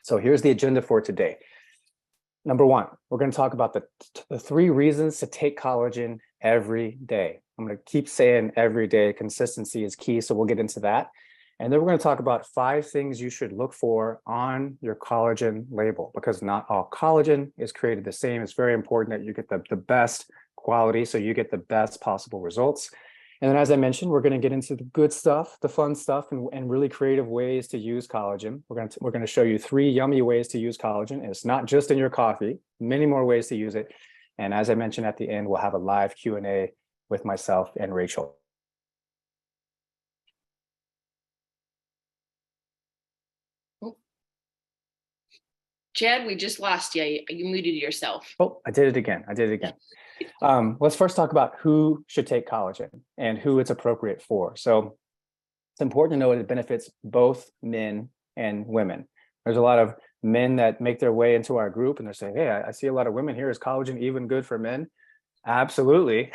So here's the agenda for today. Number one, we're going to talk about the 3 reasons to take collagen every day. I'm going to keep saying every day. Consistency is key, so we'll get into that. And then we're going to talk about 5 things you should look for on your collagen label, because not all collagen is created the same. It's very important that you get the best quality so you get the best possible results. And then, as I mentioned, we're going to get into the good stuff, the fun stuff, and really creative ways to use collagen. We're going to show you 3 yummy ways to use collagen. And it's not just in your coffee, many more ways to use it. And as I mentioned at the end, we'll have a live Q&A with myself and Rachel. Chad, we just lost you. You muted yourself. Oh, I did it again. Let's first talk about who should take collagen and who it's appropriate for. So it's important to know it benefits both men and women. There's a lot of men that make their way into our group and they're saying, hey, I see a lot of women here. Is collagen even good for men? Absolutely.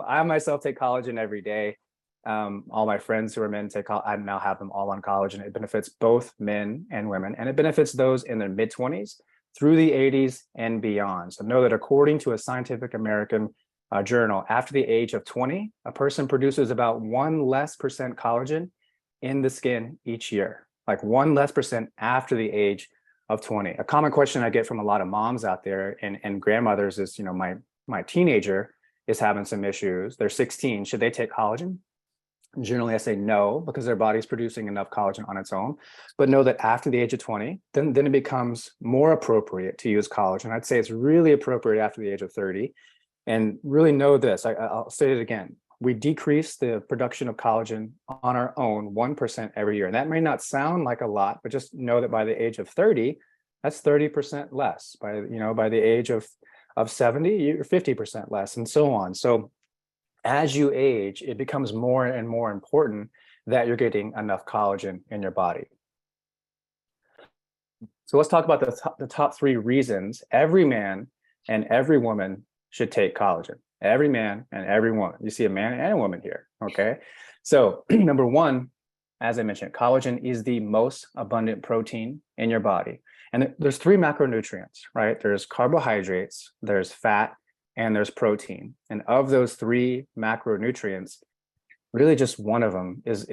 I myself take collagen every day. All my friends who are men take I now have them all on collagen. It benefits both men and women, and it benefits those in their mid-20s through the 80s and beyond. So know that according to a Scientific American journal, after the age of 20, a person produces about 1% less collagen in the skin each year, like 1% less after the age of 20. A common question I get from a lot of moms out there and grandmothers is, my teenager is having some issues. They're 16. Should they take collagen? Generally, I say no, because their body's producing enough collagen on its own. But know that after the age of 20, then it becomes more appropriate to use collagen. I'd say it's really appropriate after the age of 30. And really know this, I'll say it again. We decrease the production of collagen on our own 1% every year. And that may not sound like a lot, but just know that by the age of 30, that's 30% less. By the age of 70, you're 50% less, and so on. So as you age, it becomes more and more important that you're getting enough collagen in your body. So let's talk about the top 3 reasons every man and every woman should take collagen. Every man and every woman. You see a man and a woman here, okay? So number 1, as I mentioned, collagen is the most abundant protein in your body. And there's 3 macronutrients, right? There's carbohydrates, there's fat, and there's protein. And of those 3 macronutrients, really just one of them is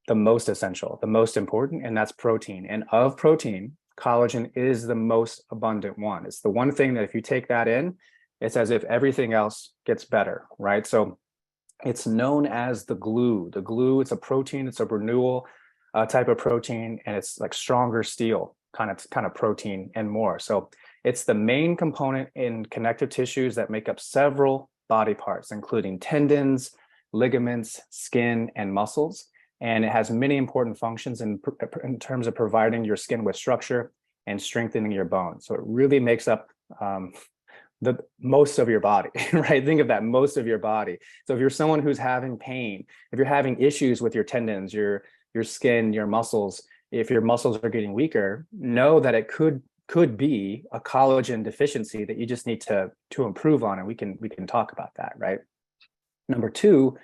the most essential, the most important, and that's protein. And of protein, collagen is the most abundant one. It's the one thing that if you take that in, it's as if everything else gets better, right? So it's known as the glue. The glue, it's a protein, it's a renewal type of protein, and it's like stronger steel kind of protein and more. So it's the main component in connective tissues that make up several body parts, including tendons, ligaments, skin, and muscles. And it has many important functions in terms of providing your skin with structure and strengthening your bones. So it really makes up the most of your body, right? Think of that, most of your body. So if you're someone who's having pain, if you're having issues with your tendons, your skin, your muscles, if your muscles are getting weaker, know that it could be a collagen deficiency that you just need to improve on, and we can talk about that, right? Number 2,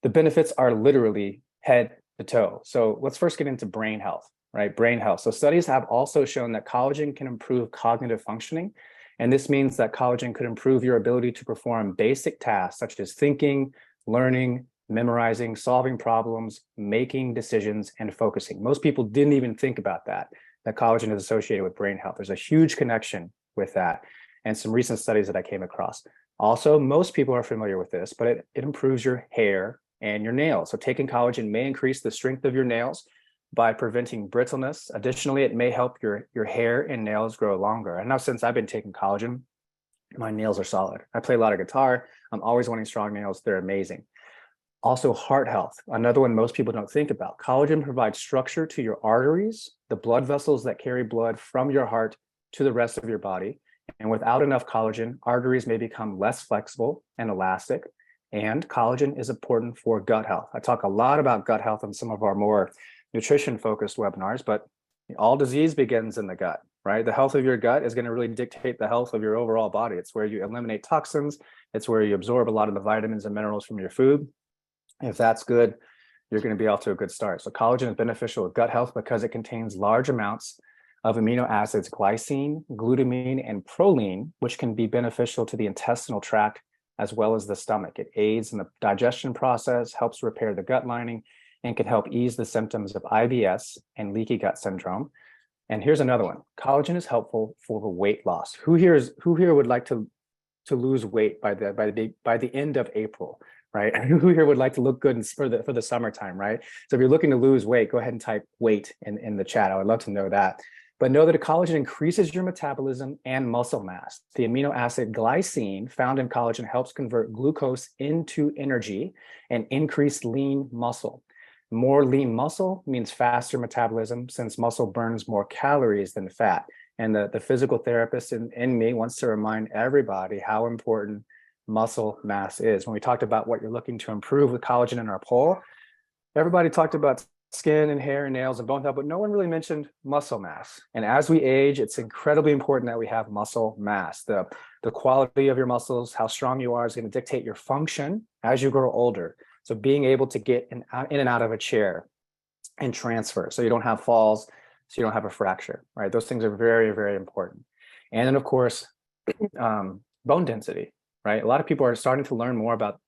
the benefits are literally head to toe. So let's first get into brain health, right? Brain health. So studies have also shown that collagen can improve cognitive functioning, and this means that collagen could improve your ability to perform basic tasks such as thinking, learning, memorizing, solving problems, making decisions, and focusing. Most people didn't even think about that collagen is associated with brain health. There's a huge connection with that, and some recent studies that I came across. Also, most people are familiar with this, but it improves your hair and your nails. So taking collagen may increase the strength of your nails by preventing brittleness. Additionally, it may help your hair and nails grow longer. And now, since I've been taking collagen, my nails are solid. I play a lot of guitar. I'm always wanting strong nails. They're amazing. Also, heart health, another one most people don't think about. Collagen provides structure to your arteries, the blood vessels that carry blood from your heart to the rest of your body. And without enough collagen, arteries may become less flexible and elastic. And collagen is important for gut health. I talk a lot about gut health in some of our more nutrition-focused webinars, but all disease begins in the gut, right? The health of your gut is going to really dictate the health of your overall body. It's where you eliminate toxins. It's where you absorb a lot of the vitamins and minerals from your food. If that's good, you're going to be off to a good start. So collagen is beneficial with gut health because it contains large amounts of amino acids glycine, glutamine, and proline, which can be beneficial to the intestinal tract as well as the stomach. It aids in the digestion process, helps repair the gut lining, and can help ease the symptoms of IBS and leaky gut syndrome. And here's another one. Collagen is helpful for the weight loss. Who here would like to lose weight by the end of April, right? Who here would like to look good for the summertime, right? So if you're looking to lose weight, go ahead and type weight in the chat. I would love to know that. But know that collagen increases your metabolism and muscle mass. The amino acid glycine found in collagen helps convert glucose into energy and increase lean muscle. More lean muscle means faster metabolism, since muscle burns more calories than fat. And the physical therapist in me wants to remind everybody how important muscle mass is. When we talked about what you're looking to improve with collagen in our poll, everybody talked about skin and hair and nails and bone health, but no one really mentioned muscle mass. And as we age, it's incredibly important that we have muscle mass. The quality of your muscles, how strong you are, is going to dictate your function as you grow older. So being able to get in and out of a chair and transfer, so you don't have falls, so you don't have a fracture, right? Those things are very, very important. And then, of course, bone density, right? A lot of people are starting to learn more about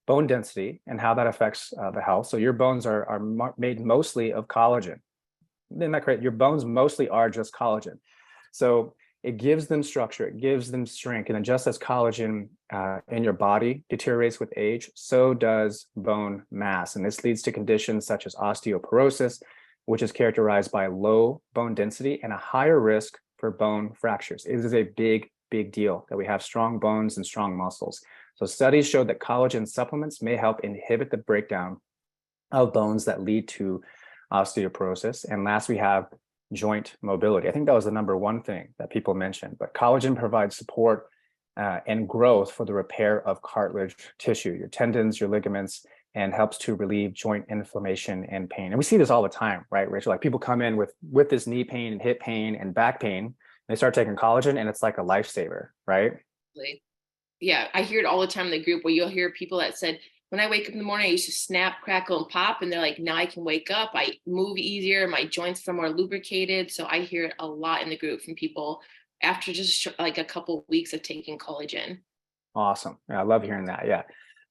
bone density and how that affects the health. So your bones are made mostly of collagen. Isn't that correct? Your bones mostly are just collagen. So it gives them structure, it gives them strength. And then just as collagen in your body deteriorates with age, so does bone mass. And this leads to conditions such as osteoporosis, which is characterized by low bone density and a higher risk for bone fractures. It is a big, big deal that we have strong bones and strong muscles. So studies show that collagen supplements may help inhibit the breakdown of bones that lead to osteoporosis. And last, we have joint mobility. I think that was the number one thing that people mentioned, but collagen provides support and growth for the repair of cartilage tissue, your tendons, your ligaments, and helps to relieve joint inflammation and pain. And we see this all the time, right, Rachel? Like people come in with this knee pain and hip pain and back pain, they start taking collagen and it's like a lifesaver, right? Yeah, I hear it all the time in the group where you'll hear people that said, when I wake up in the morning, I used to snap, crackle, and pop. And they're like, now I can wake up. I move easier. My joints feel more lubricated. So I hear it a lot in the group from people after just like a couple of weeks of taking collagen. Awesome. Yeah, I love hearing that. Yeah.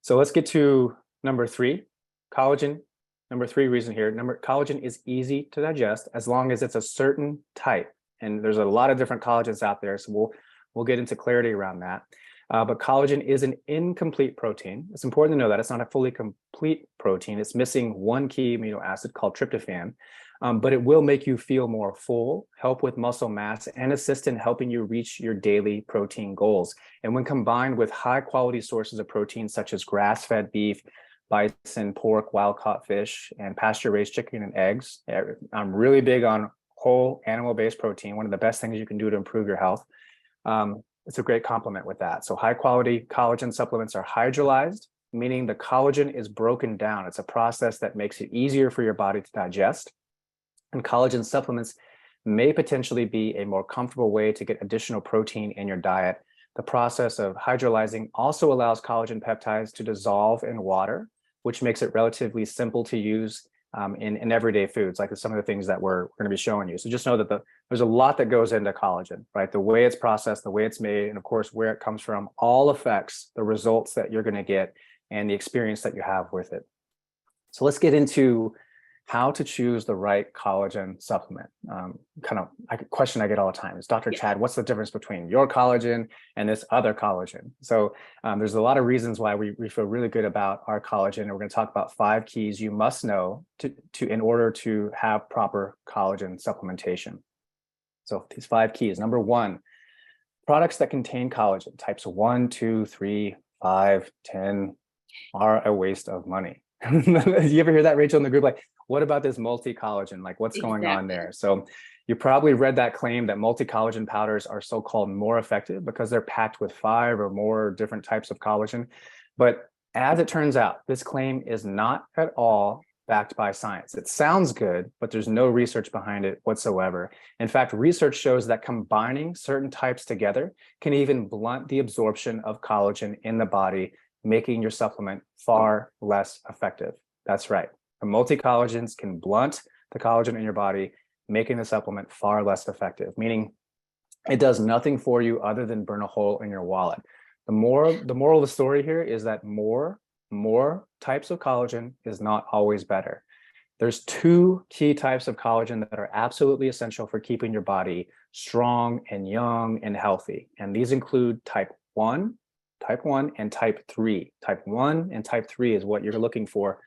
So let's get to number 3, collagen. Number 3 reason here. Collagen is easy to digest as long as it's a certain type. And there's a lot of different collagens out there. So we'll get into clarity around that. But collagen is an incomplete protein. It's important to know that it's not a fully complete protein. It's missing one key amino acid called tryptophan, but it will make you feel more full, help with muscle mass, and assist in helping you reach your daily protein goals. And when combined with high quality sources of protein, such as grass-fed beef, bison, pork, wild-caught fish, and pasture-raised chicken and eggs, I'm really big on whole animal-based protein, one of the best things you can do to improve your health. It's a great complement with that. So high quality collagen supplements are hydrolyzed, meaning the collagen is broken down. It's a process that makes it easier for your body to digest. And collagen supplements may potentially be a more comfortable way to get additional protein in your diet. The process of hydrolyzing also allows collagen peptides to dissolve in water, which makes it relatively simple to use in everyday foods, like some of the things that we're going to be showing you. So just know that there's a lot that goes into collagen, right? The way it's processed, the way it's made, and of course, where it comes from, all affects the results that you're going to get and the experience that you have with it. So let's get into how to choose the right collagen supplement. A question I get all the time is, Dr. Chad, what's the difference between your collagen and this other collagen? So there's a lot of reasons why we feel really good about our collagen. And we're going to talk about 5 keys you must know in order to have proper collagen supplementation. So these 5 keys. Number 1, products that contain collagen, types 1, 2, 3, 5, 10, are a waste of money. You ever hear that, Rachel, in the group? Like, what about this multi-collagen? Like, what's going on there? So you probably read that claim that multi-collagen powders are so-called more effective because they're packed with 5 or more different types of collagen. But as it turns out, this claim is not at all backed by science. It sounds good, but there's no research behind it whatsoever. In fact, research shows that combining certain types together can even blunt the absorption of collagen in the body, making your supplement far less effective. That's right. The multi-collagens can blunt the collagen in your body, making the supplement far less effective, meaning it does nothing for you other than burn a hole in your wallet. The moral of the story here is that more types of collagen is not always better. There's two key types of collagen that are absolutely essential for keeping your body strong and young and healthy. And these include type 1 and type 3. Type 1 and type 3 is what you're looking for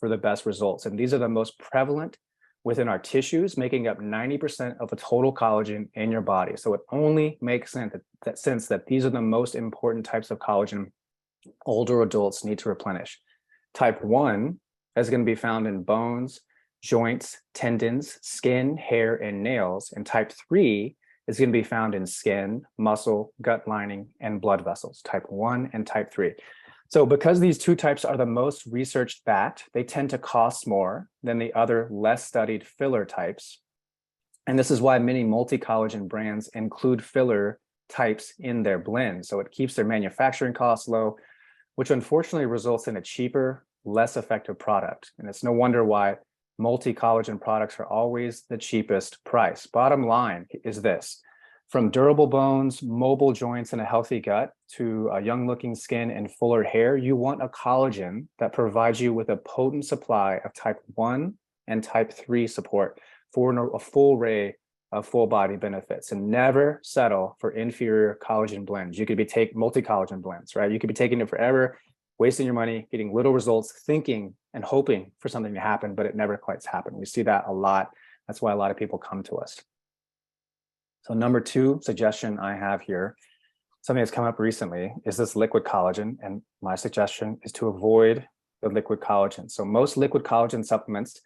the best results. And these are the most prevalent within our tissues, making up 90% of the total collagen in your body. So it only makes sense that these are the most important types of collagen older adults need to replenish. Type 1 is going to be found in bones, joints, tendons, skin, hair, and nails. And type 3 is going to be found in skin, muscle, gut lining, and blood vessels, type 1 and type 3. So because these two types are the most researched backed, they tend to cost more than the other less studied filler types. And this is why many multi-collagen brands include filler types in their blend. So it keeps their manufacturing costs low, which unfortunately results in a cheaper, less effective product. And it's no wonder why multi-collagen products are always the cheapest price. Bottom line is this: from durable bones, mobile joints, and a healthy gut to a young-looking skin and fuller hair, you want a collagen that provides you with a potent supply of type 1 and type 3 support for a full array of full body benefits. And never settle for inferior collagen blends. You could be taking multi-collagen blends, right? You could be taking it forever, wasting your money, getting little results, thinking and hoping for something to happen, but it never quite happens. We see that a lot. That's why a lot of people come to us. So number 2 suggestion I have here, something that's come up recently, is this liquid collagen. And my suggestion is to avoid the liquid collagen. So most liquid collagen supplements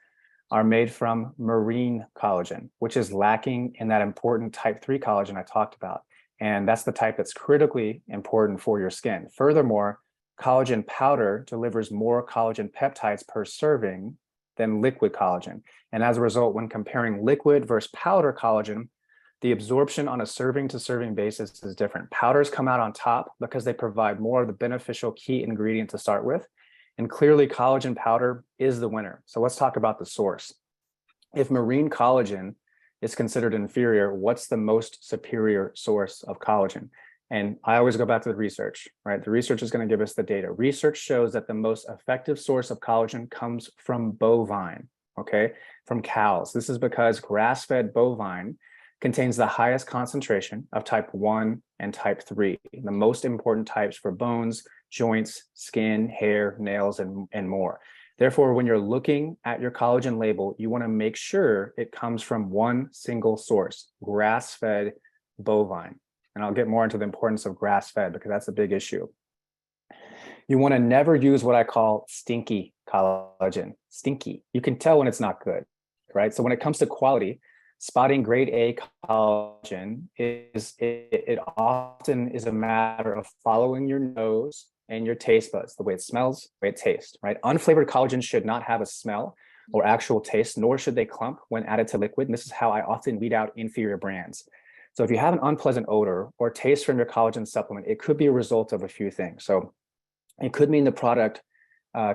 are made from marine collagen, which is lacking in that important type 3 collagen I talked about. And that's the type that's critically important for your skin. Furthermore, collagen powder delivers more collagen peptides per serving than liquid collagen. And as a result, when comparing liquid versus powder collagen, the absorption on a serving to serving basis is different. Powders come out on top because they provide more of the beneficial key ingredient to start with. And clearly collagen powder is the winner. So let's talk about the source. If marine collagen is considered inferior, what's the most superior source of collagen? And I always go back to the research, right? The research is going to give us the data. Research shows that the most effective source of collagen comes from bovine, okay? From cows. This is because grass-fed bovine contains the highest concentration of type 1 and type 3, the most important types for bones, joints, skin, hair, nails, and more. Therefore, when you're looking at your collagen label, you want to make sure it comes from one single source, grass-fed bovine. And I'll get more into the importance of grass-fed because that's a big issue. You want to never use what I call stinky collagen. Stinky. You can tell when it's not good, right? So when it comes to quality, spotting grade A collagen it often is a matter of following your nose and your taste buds, the way it smells, the way it tastes, right? Unflavored collagen should not have a smell or actual taste, nor should they clump when added to liquid. And this is how I often weed out inferior brands. So if you have an unpleasant odor or taste from your collagen supplement, it could be a result of a few things. So it could mean the product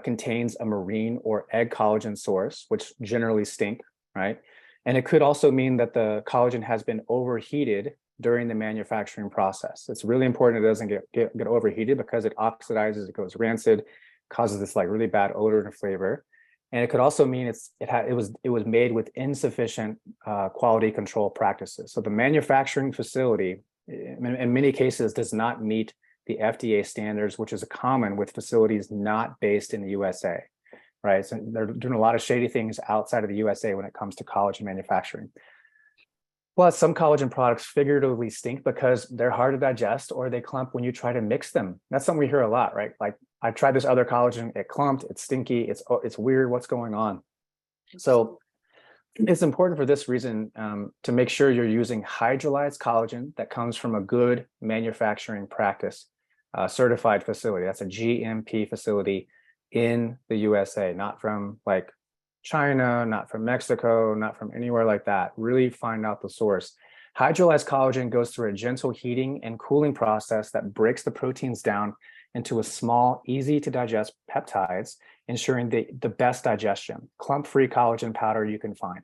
contains a marine or egg collagen source, which generally stink, right? And it could also mean that the collagen has been overheated during the manufacturing process. It's really important it doesn't get overheated because it oxidizes, it goes rancid, causes this like really bad odor and flavor. And it could also mean it was made with insufficient quality control practices. So the manufacturing facility, in many cases, does not meet the FDA standards, which is common with facilities not based in the USA, right? So they're doing a lot of shady things outside of the USA when it comes to collagen manufacturing. Plus, some collagen products figuratively stink because they're hard to digest or they clump when you try to mix them. That's something we hear a lot, right? Like, I tried this other collagen, it clumped, it's stinky, it's weird, what's going on? So it's important for this reason to make sure you're using hydrolyzed collagen that comes from a good manufacturing practice certified facility. That's a GMP facility in the USA, not from like China, not from Mexico, not from anywhere like that. Really find out the source. Hydrolyzed collagen goes through a gentle heating and cooling process that breaks the proteins down into a small, easy to digest peptides, ensuring the best digestion. Clump-free collagen powder you can find.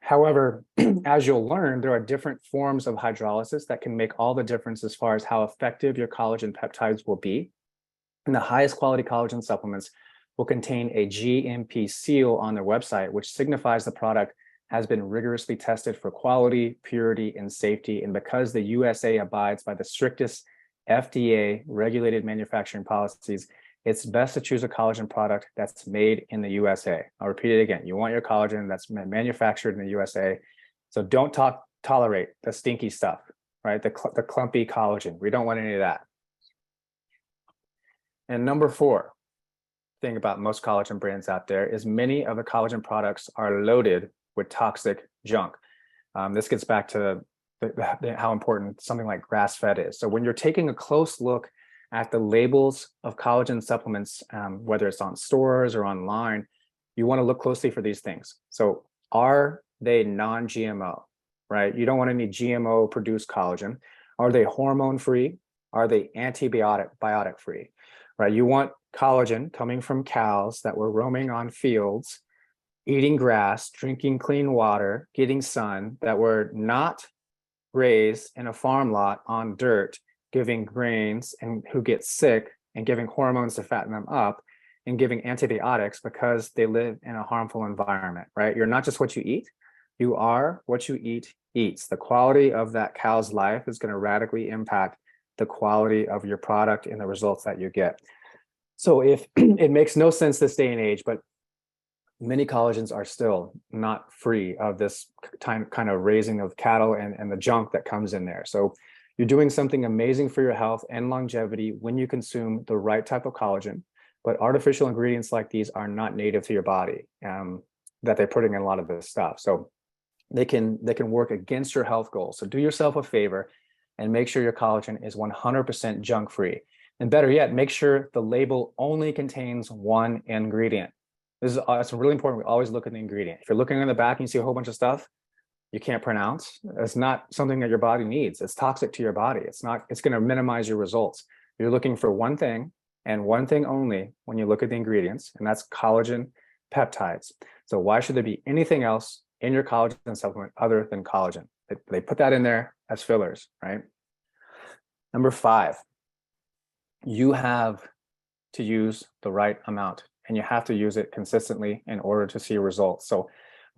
However, as you'll learn, there are different forms of hydrolysis that can make all the difference as far as how effective your collagen peptides will be. And the highest quality collagen supplements will contain a GMP seal on their website, which signifies the product has been rigorously tested for quality, purity, and safety. And because the USA abides by the strictest FDA regulated manufacturing policies, it's best to choose a collagen product that's made in the USA. I'll repeat it again. You want your collagen that's manufactured in the USA. So don't tolerate the stinky stuff, right? The clumpy collagen. We don't want any of that. And number 4 thing about most collagen brands out there is many of the collagen products are loaded with toxic junk. This gets back to how important something like grass-fed is. So when you're taking a close look at the labels of collagen supplements, whether it's on stores or online, you want to look closely for these things. So are they non-GMO, right? You don't want any GMO produced collagen. Are they hormone-free? Are they antibiotic-free, right? You want collagen coming from cows that were roaming on fields, eating grass, drinking clean water, getting sun, that were not raised in a farm lot on dirt, giving grains, and who get sick and giving hormones to fatten them up and giving antibiotics because they live in a harmful environment, right? You're not just what you eat, you are what you eat eats. The quality of that cow's life is going to radically impact the quality of your product and the results that you get. So if it makes no sense this day and age, but many collagens are still not free of this kind of raising of cattle and the junk that comes in there. So you're doing something amazing for your health and longevity when you consume the right type of collagen, but artificial ingredients like these are not native to your body, that they're putting in a lot of this stuff. So they can work against your health goals. So do yourself a favor and make sure your collagen is 100% junk free. And better yet, make sure the label only contains one ingredient. It's really important. We always look at the ingredient. If you're looking on the back and you see a whole bunch of stuff you can't pronounce, it's not something that your body needs. It's toxic to your body. It's going to minimize your results. You're looking for one thing and one thing only when you look at the ingredients, and that's collagen peptides. So why should there be anything else in your collagen supplement other than collagen? They put that in there as fillers, right? Number 5, you have to use the right amount, and you have to use it consistently in order to see results. So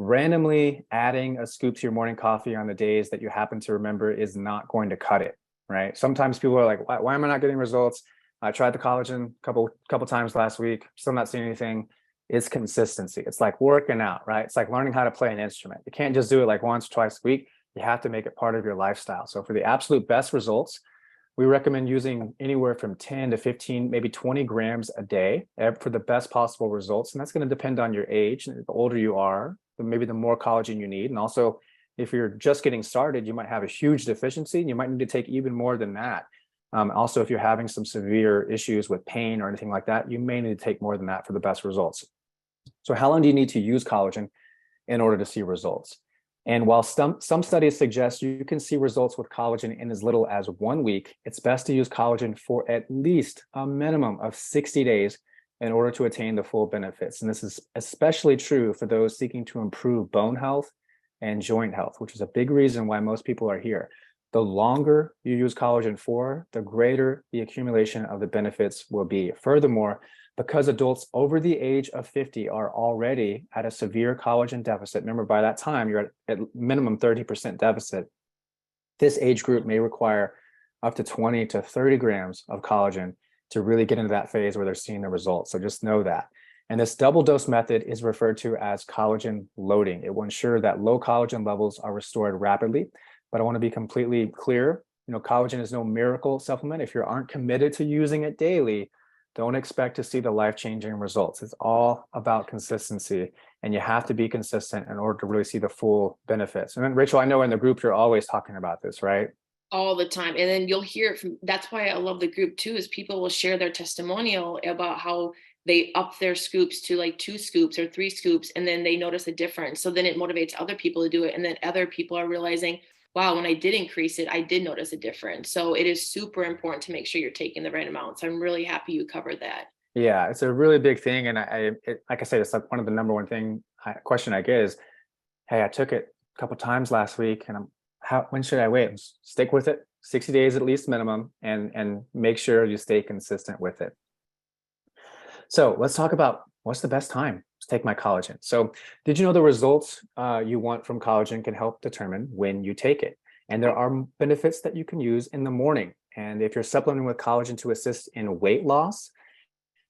randomly adding a scoop to your morning coffee on the days that you happen to remember is not going to cut it, right? Sometimes people are like, why am I not getting results? I tried the collagen a couple times last week, still not seeing anything. It's consistency. It's like working out, right? It's like learning how to play an instrument. You can't just do it like once, twice a week. You have to make it part of your lifestyle. So for the absolute best results, we recommend using anywhere from 10 to 15, maybe 20 grams a day for the best possible results. And that's going to depend on your age. The older you are, maybe the more collagen you need. And also, if you're just getting started, you might have a huge deficiency and you might need to take even more than that. Also, if you're having some severe issues with pain or anything like that, you may need to take more than that for the best results. So how long do you need to use collagen in order to see results? And while some studies suggest you can see results with collagen in as little as 1 week, it's best to use collagen for at least a minimum of 60 days in order to attain the full benefits. And this is especially true for those seeking to improve bone health and joint health, which is a big reason why most people are here. The longer you use collagen for, the greater the accumulation of the benefits will be. Furthermore, because adults over the age of 50 are already at a severe collagen deficit, remember by that time you're at minimum 30% deficit, this age group may require up to 20 to 30 grams of collagen to really get into that phase where they're seeing the results. So just know that. And this double dose method is referred to as collagen loading. It will ensure that low collagen levels are restored rapidly. But I want to be completely clear, collagen is no miracle supplement. If you aren't committed to using it daily, don't expect to see the life-changing results. It's all about consistency, and you have to be consistent in order to really see the full benefits. And then, Rachel, I know in the group you're always talking about this, right? All the time. And then you'll hear it from, that's why I love the group too, is people will share their testimonial about how they up their scoops to like 2 scoops or 3 scoops, and then they notice a difference. So then it motivates other people to do it. And then other people are realizing, wow, when I did increase it, I did notice a difference. So it is super important to make sure you're taking the right amounts. I'm really happy you covered that. Yeah, it's a really big thing. And like I said, it's like one of the number one question I get is, hey, I took it a couple times last week, and when should I wait? Stick with it, 60 days at least minimum, and make sure you stay consistent with it. So let's talk about what's the best time to take my collagen. So did you know the results you want from collagen can help determine when you take it? And there are benefits that you can use in the morning. And if you're supplementing with collagen to assist in weight loss,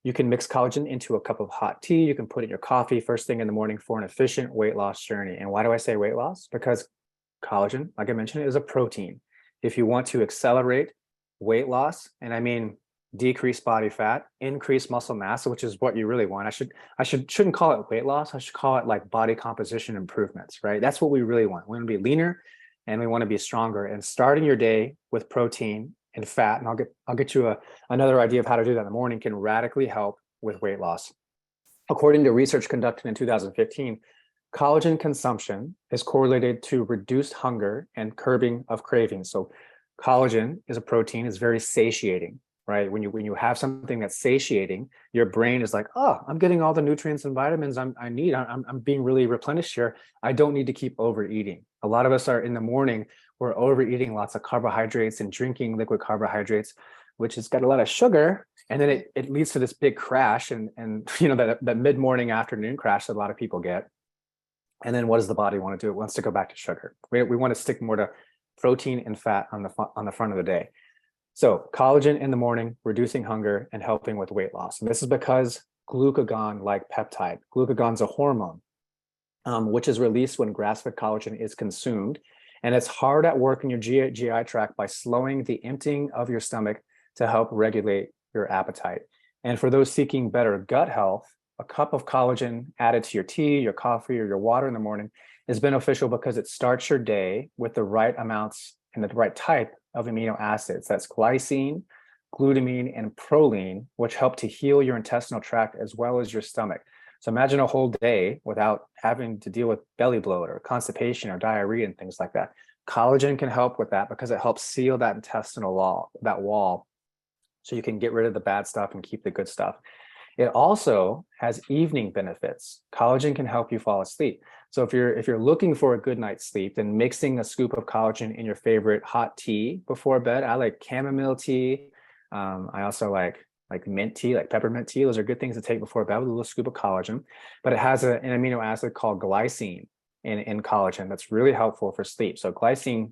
you can mix collagen into a cup of hot tea. You can put it in your coffee first thing in the morning for an efficient weight loss journey. And why do I say weight loss? Because collagen, like I mentioned, is a protein. If you want to accelerate weight loss, and I mean decrease body fat, increase muscle mass, which is what you really want. I shouldn't call it weight loss. I should call it like body composition improvements, right? That's what we really want. We want to be leaner and we want to be stronger. And starting your day with protein and fat, and I'll get you another idea of how to do that in the morning, can radically help with weight loss. According to research conducted in 2015, collagen consumption is correlated to reduced hunger and curbing of cravings. So collagen is a protein, is very satiating, right? When you have something that's satiating, your brain is like, oh, I'm getting all the nutrients and vitamins I need. I'm being really replenished here. I don't need to keep overeating. A lot of us are in the morning, we're overeating lots of carbohydrates and drinking liquid carbohydrates, which has got a lot of sugar. And then it leads to this big crash and that mid-morning afternoon crash that a lot of people get. And then what does the body want to do? It wants to go back to sugar. We want to stick more to protein and fat on the front of the day. So collagen in the morning, reducing hunger and helping with weight loss. And this is because glucagon-like peptide. Glucagon's a hormone, which is released when grass-fed collagen is consumed. And it's hard at work in your GI tract by slowing the emptying of your stomach to help regulate your appetite. And for those seeking better gut health, a cup of collagen added to your tea, your coffee, or your water in the morning is beneficial because it starts your day with the right amounts and the right type of amino acids. That's glycine, glutamine, and proline, which help to heal your intestinal tract as well as your stomach. So imagine a whole day without having to deal with belly bloat or constipation or diarrhea and things like that. Collagen can help with that because it helps seal that intestinal wall, so you can get rid of the bad stuff and keep the good stuff. It also has evening benefits. Collagen can help you fall asleep. So if you're looking for a good night's sleep, then mixing a scoop of collagen in your favorite hot tea before bed. I like chamomile tea. I also like mint tea, like peppermint tea. Those are good things to take before bed with a little scoop of collagen. But it has an amino acid called glycine in collagen that's really helpful for sleep. So glycine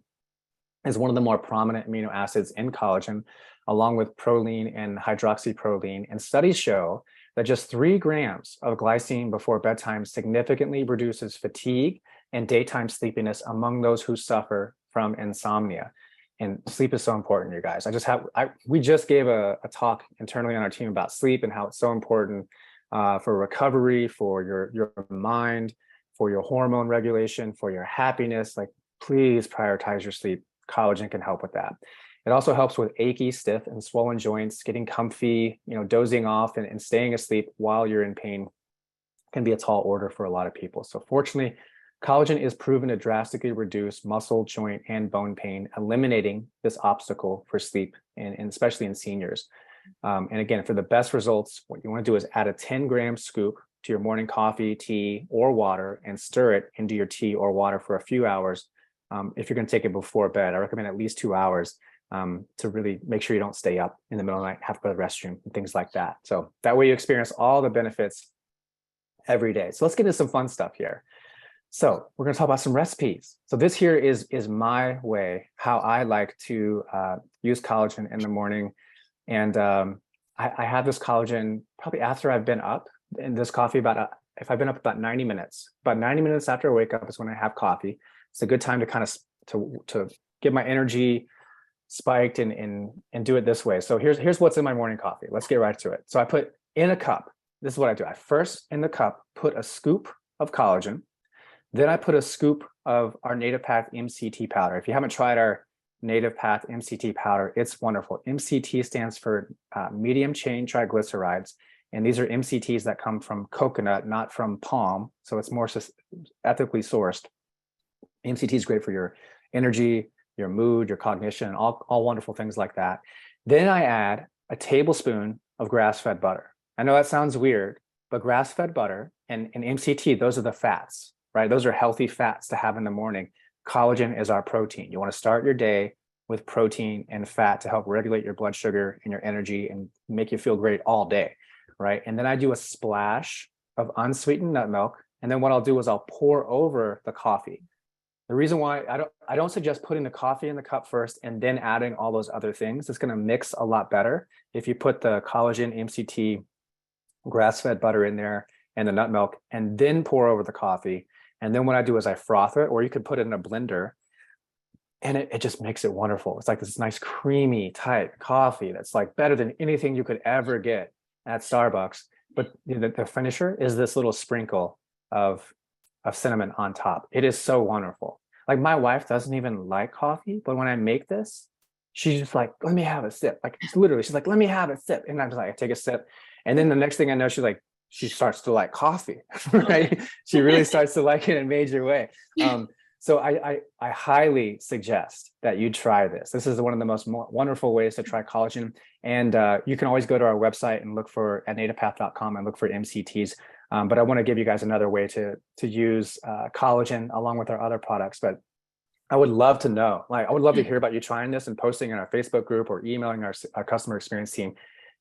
is one of the more prominent amino acids in collagen, along with proline and hydroxyproline. And studies show that just 3 grams of glycine before bedtime significantly reduces fatigue and daytime sleepiness among those who suffer from insomnia. And sleep is so important, you guys. We just gave a talk internally on our team about sleep and how it's so important for recovery, for your mind, for your hormone regulation, for your happiness. Like, please prioritize your sleep. Collagen can help with that. It also helps with achy, stiff, and swollen joints. Getting comfy, dozing off and staying asleep while you're in pain can be a tall order for a lot of people. So fortunately, collagen is proven to drastically reduce muscle, joint, and bone pain, eliminating this obstacle for sleep, and especially in seniors. And again, for the best results, what you want to do is add a 10-gram scoop to your morning coffee, tea, or water and stir it into your tea or water for a few hours. If you're going to take it before bed, I recommend at least 2 hours to really make sure you don't stay up in the middle of the night, have to go to the restroom and things like that. So that way you experience all the benefits every day. So let's get into some fun stuff here. So we're going to talk about some recipes. So this here is my way, how I like to use collagen in the morning. And I have this collagen probably after I've been up in this coffee if I've been up about 90 minutes. About 90 minutes after I wake up is when I have coffee. It's a good time to kind of to get my energy spiked and do it this way. So here's what's in my morning coffee. Let's get right to it. So I put in a cup. This is what I do. I first in the cup put a scoop of collagen. Then I put a scoop of our NativePath MCT powder. If you haven't tried our NativePath MCT powder, it's wonderful. MCT stands for medium chain triglycerides. And these are MCTs that come from coconut, not from palm. So it's more ethically sourced. MCT is great for your energy, your mood, your cognition, all wonderful things like that. Then I add a tablespoon of grass-fed butter. I know that sounds weird, but grass-fed butter and MCT, those are the fats, right? Those are healthy fats to have in the morning. Collagen is our protein. You want to start your day with protein and fat to help regulate your blood sugar and your energy and make you feel great all day, right? And then I do a splash of unsweetened nut milk. And then what I'll do is I'll pour over the coffee. The reason why I don't suggest putting the coffee in the cup first and then adding all those other things. It's going to mix a lot better if you put the collagen, MCT, grass-fed butter in there and the nut milk, and then pour over the coffee. And then what I do is I froth it, or you could put it in a blender, and it just makes it wonderful. It's like this nice creamy type coffee that's like better than anything you could ever get at Starbucks. But the finisher is this little sprinkle of cinnamon on top. It is so wonderful. Like my wife doesn't even like coffee, but when I make this, she's just like, let me have a sip. Like it's literally, she's like, let me have a sip. And I'm just like, I take a sip. And then the next thing I know, she starts to like coffee, right? She really starts to like it in a major way. So I highly suggest that you try this. This is one of the most wonderful ways to try collagen. And you can always go to our website and look at nativepath.com and look for MCTs. But I want to give you guys another way to use collagen along with our other products. But I would love to know, I would love to hear about you trying this and posting in our Facebook group or emailing our customer experience team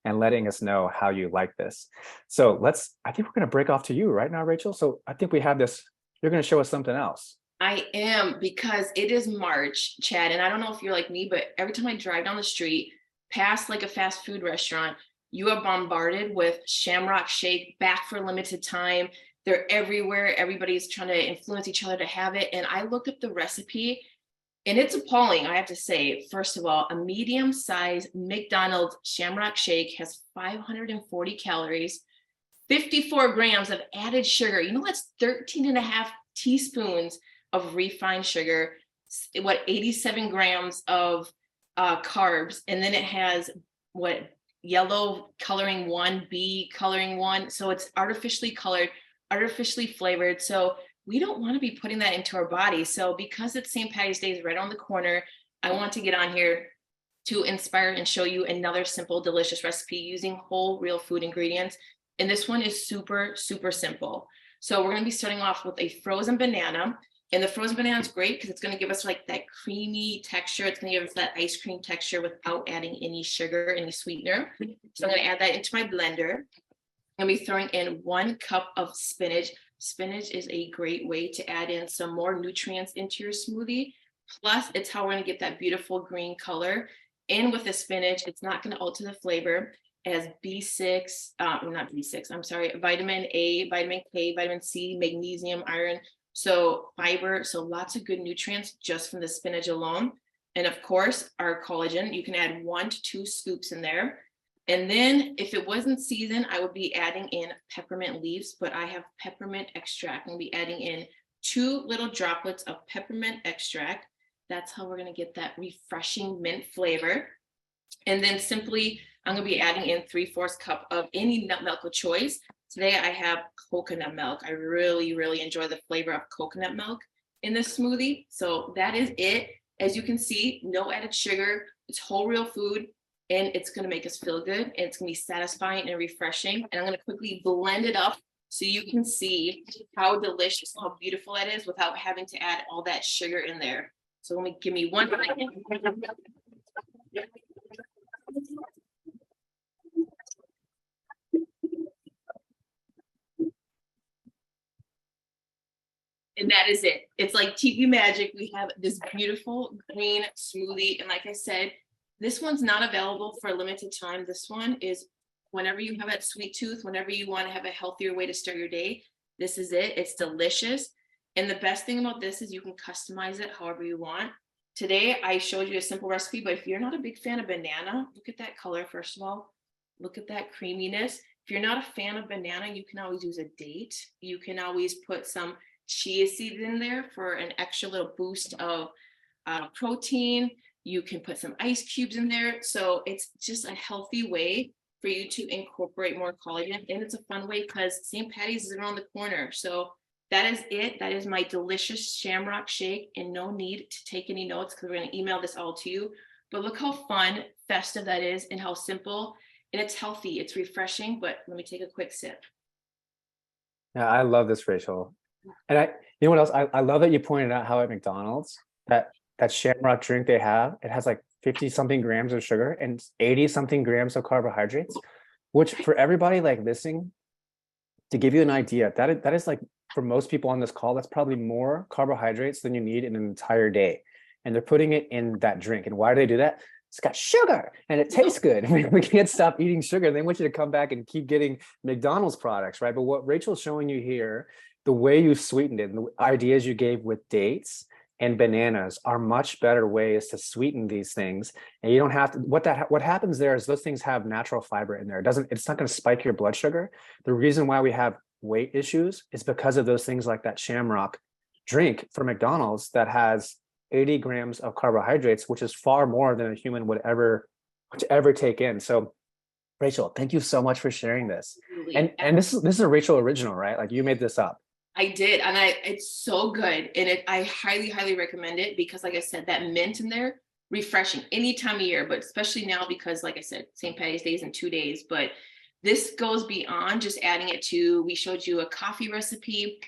and letting us know how you like this. So I think we're going to break off to you right now, Rachel. So I think we have this, you're going to show us something else. I am, because it is March, Chad, and I don't know if you're like me, but every time I drive down the street past like a fast food restaurant, you are bombarded with Shamrock Shake, back for a limited time. They're everywhere. Everybody's trying to influence each other to have it. And I looked up the recipe, and it's appalling, I have to say. First of all, a medium-sized McDonald's Shamrock Shake has 540 calories, 54 grams of added sugar. You know, that's 13 and a half teaspoons of refined sugar, 87 grams of carbs. And then it has yellow coloring 1, B coloring 1. So it's artificially colored, artificially flavored. So we don't want to be putting that into our body. So because it's St. Patty's Day is right on the corner, I want to get on here to inspire and show you another simple, delicious recipe using whole, real food ingredients. And this one is super, super simple. So we're going to be starting off with a frozen banana. And the frozen banana is great because it's going to give us like that creamy texture. It's going to give us that ice cream texture without adding any sugar, any sweetener. So I'm going to add that into my blender. I'm going to be throwing in 1 cup of spinach. Spinach is a great way to add in some more nutrients into your smoothie. Plus, it's how we're going to get that beautiful green color. And with the spinach, it's not going to alter the flavor. It has B6, not B6, I'm sorry, vitamin A, vitamin K, vitamin C, magnesium, iron, so fiber, so lots of good nutrients just from the spinach alone. And of course, our collagen, you can add 1 to 2 scoops in there. And then if it wasn't seasoned, I would be adding in peppermint leaves, but I have peppermint extract. I'm gonna be adding in 2 little droplets of peppermint extract. That's how we're gonna get that refreshing mint flavor. And then simply, I'm gonna be adding in 3/4 cup of any nut milk of choice. Today I have coconut milk. I really, really enjoy the flavor of coconut milk in this smoothie. So that is it. As you can see, no added sugar. It's whole real food, and it's gonna make us feel good, and it's gonna be satisfying and refreshing. And I'm gonna quickly blend it up so you can see how delicious, how beautiful that is without having to add all that sugar in there. So give me 1 second. And that is it. It's like TV magic. We have this beautiful green smoothie. And like I said, this one's not available for a limited time. This one is whenever you have that sweet tooth, whenever you want to have a healthier way to start your day, this is it. It's delicious. And the best thing about this is you can customize it however you want. Today, I showed you a simple recipe, but if you're not a big fan of banana, look at that color, first of all. Look at that creaminess. If you're not a fan of banana, you can always use a date. You can always put some chia seeds in there for an extra little boost of protein. You can put some ice cubes in there. So it's just a healthy way for you to incorporate more collagen. And it's a fun way because St. Patty's is around the corner. So that is it. That is my delicious Shamrock Shake, and no need to take any notes because we're going to email this all to you. But look how fun, festive that is, and how simple, and it's healthy. It's refreshing, but let me take a quick sip. Yeah, I love this, Rachel. And You know what else? I love that you pointed out how at McDonald's that shamrock drink they have, it has like 50 something grams of sugar and 80 something grams of carbohydrates, which for everybody like listening, to give you an idea, that is like for most people on this call, that's probably more carbohydrates than you need in an entire day. And they're putting it in that drink. And why do they do that? It's got sugar and it tastes good. We can't stop eating sugar. They want you to come back and keep getting McDonald's products, right? But what Rachel's showing you here, the way you sweetened it and the ideas you gave with dates and bananas are much better ways to sweeten these things. And you don't have to, what happens there is those things have natural fiber in there. It's not going to spike your blood sugar. The reason why we have weight issues is because of those things like that shamrock drink for McDonald's that has 80 grams of carbohydrates, which is far more than a human would ever take in. So Rachel, thank you so much for sharing this. And this is a Rachel original, right? Like you made this up. I did, and it's so good, and I highly, highly recommend it because, like I said, that mint in there, refreshing any time of year, but especially now because, like I said, St. Patty's Day is in 2 days. But this goes beyond just adding it to. We showed you a coffee recipe,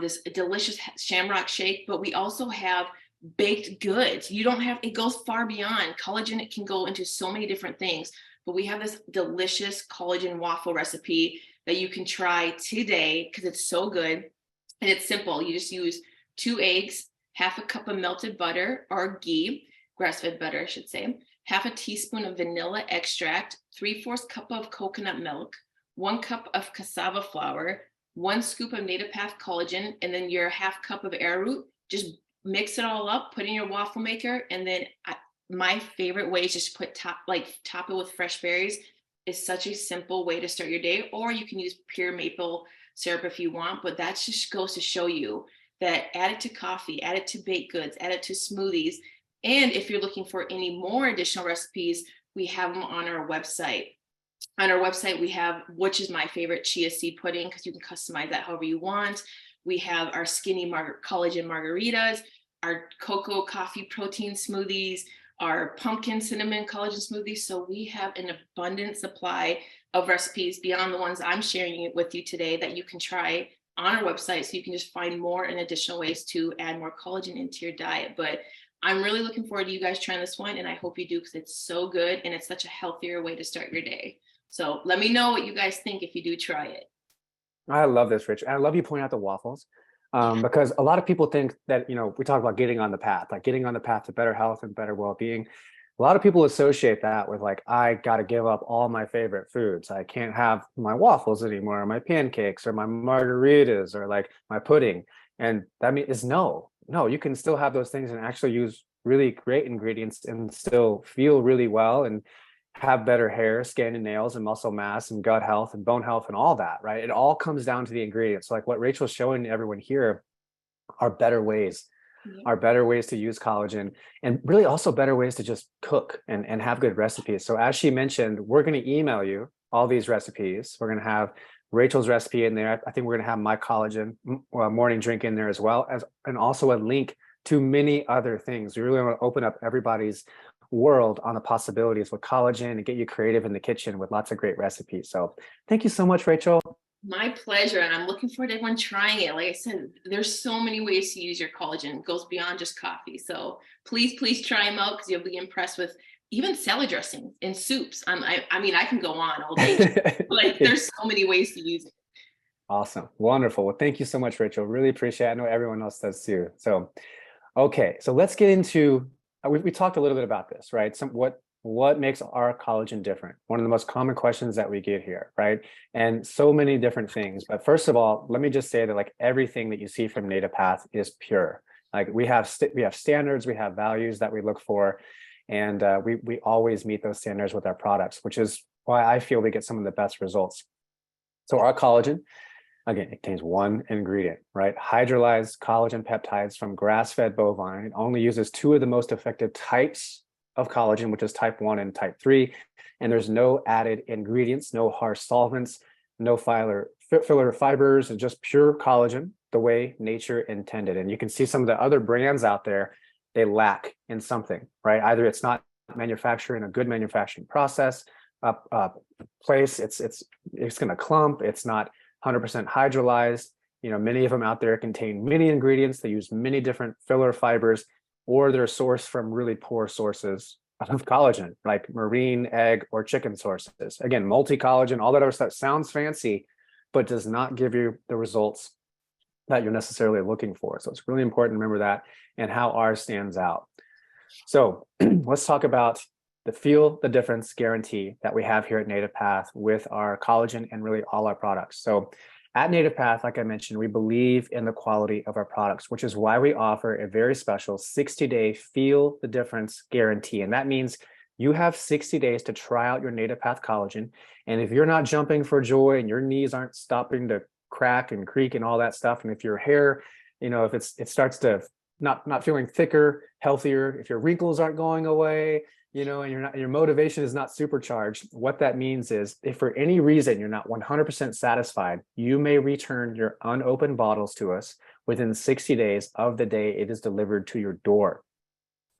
this delicious shamrock shake, but we also have baked goods. You don't have, it goes far beyond collagen. It can go into so many different things, but we have this delicious collagen waffle recipe that you can try today because it's so good and it's simple. You just use 2 eggs, half a cup of melted butter or ghee, grass-fed butter, I should say, half a teaspoon of vanilla extract, 3/4 cup of coconut milk, 1 cup of cassava flour, 1 scoop of NativePath collagen, and then your half cup of arrowroot. Just mix it all up, put in your waffle maker, and then my favorite way is just top it with fresh berries. Is such a simple way to start your day, or you can use pure maple syrup if you want, but that just goes to show you that add it to coffee, add it to baked goods, add it to smoothies. And if you're looking for any more additional recipes, we have them on our website. On our website, we have, which is my favorite, chia seed pudding, because you can customize that however you want. We have our skinny collagen margaritas, our cocoa coffee protein smoothies, our pumpkin cinnamon collagen smoothies. So we have an abundant supply of recipes beyond the ones I'm sharing with you today that you can try on our website. So you can just find more and additional ways to add more collagen into your diet. But I'm really looking forward to you guys trying this one. And I hope you do, because it's so good and it's such a healthier way to start your day. So let me know what you guys think if you do try it. I love this, Rich. And I love you pointing out the waffles. Because a lot of people think that, we talk about getting on the path, like getting on the path to better health and better well-being. A lot of people associate that with like, I got to give up all my favorite foods. I can't have my waffles anymore, or my pancakes, or my margaritas, or like my pudding. And that means no, you can still have those things and actually use really great ingredients and still feel really well and have better hair, skin and nails and muscle mass and gut health and bone health and all that, right? It all comes down to the ingredients. So like what Rachel's showing everyone here are better ways, to use collagen, and really also better ways to just cook and have good recipes. So as she mentioned, we're going to email you all these recipes. We're going to have Rachel's recipe in there. I think we're going to have my collagen morning drink in there as well, and also a link to many other things. We really want to open up everybody's world on the possibilities with collagen and get you creative in the kitchen with lots of great recipes. So thank you so much, Rachel. My pleasure. And I'm looking forward to everyone trying it. Like I said, there's so many ways to use your collagen. It goes beyond just coffee. So please try them out, because you'll be impressed with even salad dressings and soups. I mean, I can go on all day. Like there's so many ways to use it. Awesome. Wonderful. Well, thank you so much, Rachel. Really appreciate it. I know everyone else does too. So, okay. So let's get into, we talked a little bit about this, right? What makes our collagen different? One of the most common questions that we get here, right? And so many different things. But first of all, let me just say that like everything that you see from NativePath is pure. Like we have standards, we have values that we look for, and we always meet those standards with our products, which is why I feel we get some of the best results. So our collagen, again, it contains one ingredient, right? Hydrolyzed collagen peptides from grass-fed bovine. It only uses 2 of the most effective types of collagen, which is type 1 and type 3. And there's no added ingredients, no harsh solvents, no filler fibers, and just pure collagen the way nature intended. And you can see some of the other brands out there, they lack in something, right? Either it's not manufactured in a good manufacturing process, place, it's going to clump, it's not 100% hydrolyzed, Many of them out there contain many ingredients. They use many different filler fibers, or they're sourced from really poor sources of collagen, like marine, egg, or chicken sources. Again, multi-collagen, all that other stuff sounds fancy, but does not give you the results that you're necessarily looking for. So it's really important to remember that and how ours stands out. So let's talk about the feel the difference guarantee that we have here at NativePath with our collagen and really all our products. So at NativePath, like I mentioned, we believe in the quality of our products, which is why we offer a very special 60-day feel the difference guarantee. And that means you have 60 days to try out your NativePath collagen. And if you're not jumping for joy and your knees aren't stopping to crack and creak and all that stuff, and if your hair, if it starts to not feeling thicker, healthier, if your wrinkles aren't going away, and your motivation is not supercharged, what that means is if for any reason you're not 100% satisfied, you may return your unopened bottles to us within 60 days of the day it is delivered to your door.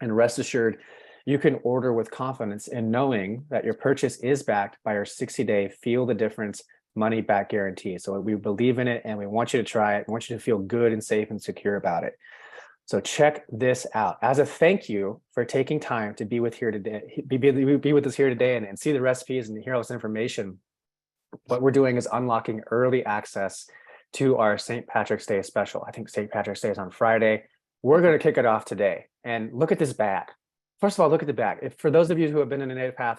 And rest assured, you can order with confidence in knowing that your purchase is backed by our 60-day feel the difference money back guarantee. So we believe in it and we want you to try it. We want you to feel good and safe and secure about it. So check this out. As a thank you for taking time to be with us here today and see the recipes and hear all this information, what we're doing is unlocking early access to our St. Patrick's Day special. I think St. Patrick's Day is on Friday. We're going to kick it off today. And look at this bag. First of all, look at the bag. For those of you who have been in the NativePath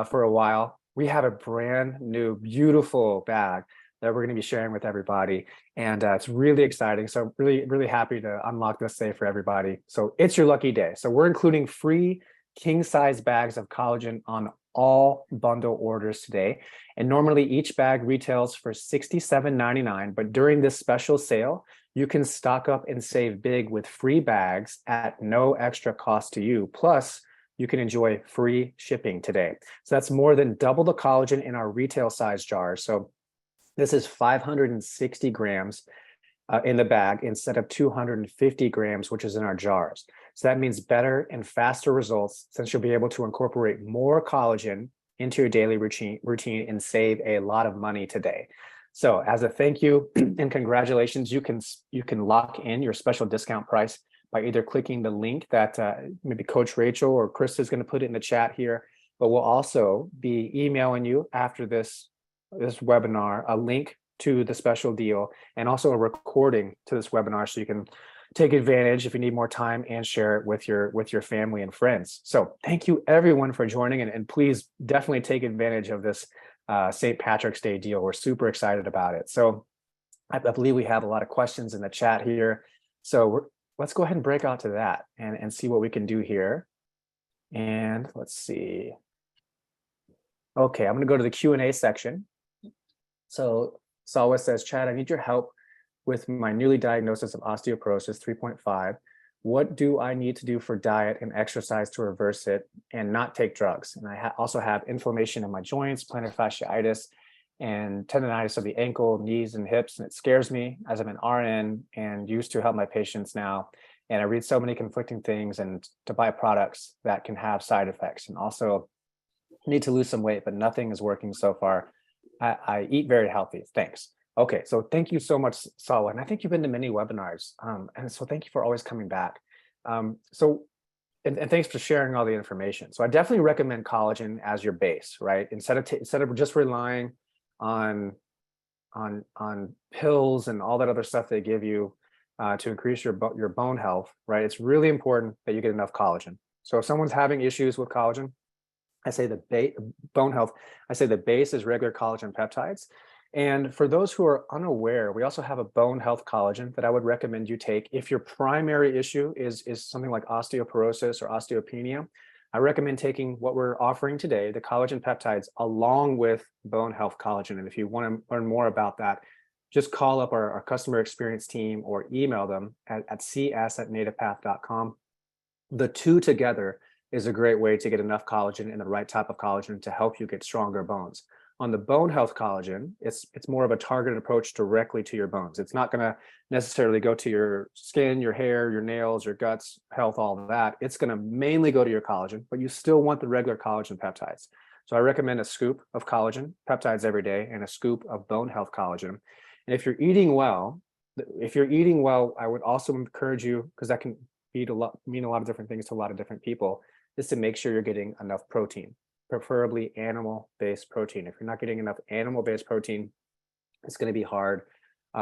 for a while, we have a brand new, beautiful bag that we're going to be sharing with everybody. And it's really exciting. So really, really happy to unlock this day for everybody. So it's your lucky day. So we're including free king-size bags of collagen on all bundle orders today. And normally each bag retails for $67.99. But during this special sale, you can stock up and save big with free bags at no extra cost to you. Plus, you can enjoy free shipping today. So that's more than double the collagen in our retail size jars. So this is 560 grams in the bag instead of 250 grams, which is in our jars. So that means better and faster results since you'll be able to incorporate more collagen into your daily routine and save a lot of money today. So as a thank you and congratulations, you can lock in your special discount price by either clicking the link that maybe Coach Rachael or Chris is going to put it in the chat here, but we'll also be emailing you after this webinar a link to the special deal and also a recording to this webinar so you can take advantage if you need more time and share it with your family and friends. So thank you everyone for joining and please definitely take advantage of this St. Patrick's Day deal. We're super excited about it. So I believe we have a lot of questions in the chat here. So let's go ahead and break out to that and see what we can do here. And let's see. Okay, I'm going to go to the Q&A section. So Salwa says, Chad, I need your help with my newly diagnosis of osteoporosis 3.5. What do I need to do for diet and exercise to reverse it and not take drugs? And I also have inflammation in my joints, plantar fasciitis, and tendonitis of the ankle, knees, and hips. And it scares me as I'm an RN and used to help my patients now. And I read so many conflicting things and to buy products that can have side effects. And also need to lose some weight, but nothing is working so far. I eat very healthy. Thanks. Okay, so thank you so much, Salwa. And I think you've been to many webinars. And so thank you for always coming back. And thanks for sharing all the information. So I definitely recommend collagen as your base, right? Instead of just relying on pills and all that other stuff they give you to increase your bone health, right? It's really important that you get enough collagen. So if someone's having issues with collagen, I say bone health, I say the base is regular collagen peptides. And for those who are unaware, we also have a bone health collagen that I would recommend you take. If your primary issue is something like osteoporosis or osteopenia, I recommend taking what we're offering today, the collagen peptides, along with bone health collagen. And if you want to learn more about that, just call up our customer experience team or email them at cs@nativepath.com. The two together is a great way to get enough collagen and the right type of collagen to help you get stronger bones. On the bone health collagen, it's more of a targeted approach directly to your bones. It's not going to necessarily go to your skin, your hair, your nails, your guts, health, all of that. It's going to mainly go to your collagen, but you still want the regular collagen peptides. So I recommend a scoop of collagen peptides every day and a scoop of bone health collagen. And if you're eating well, I would also encourage you, because that can mean a lot of different things to a lot of different people, is to make sure you're getting enough protein, preferably animal-based protein. If you're not getting enough animal-based protein, it's going to be hard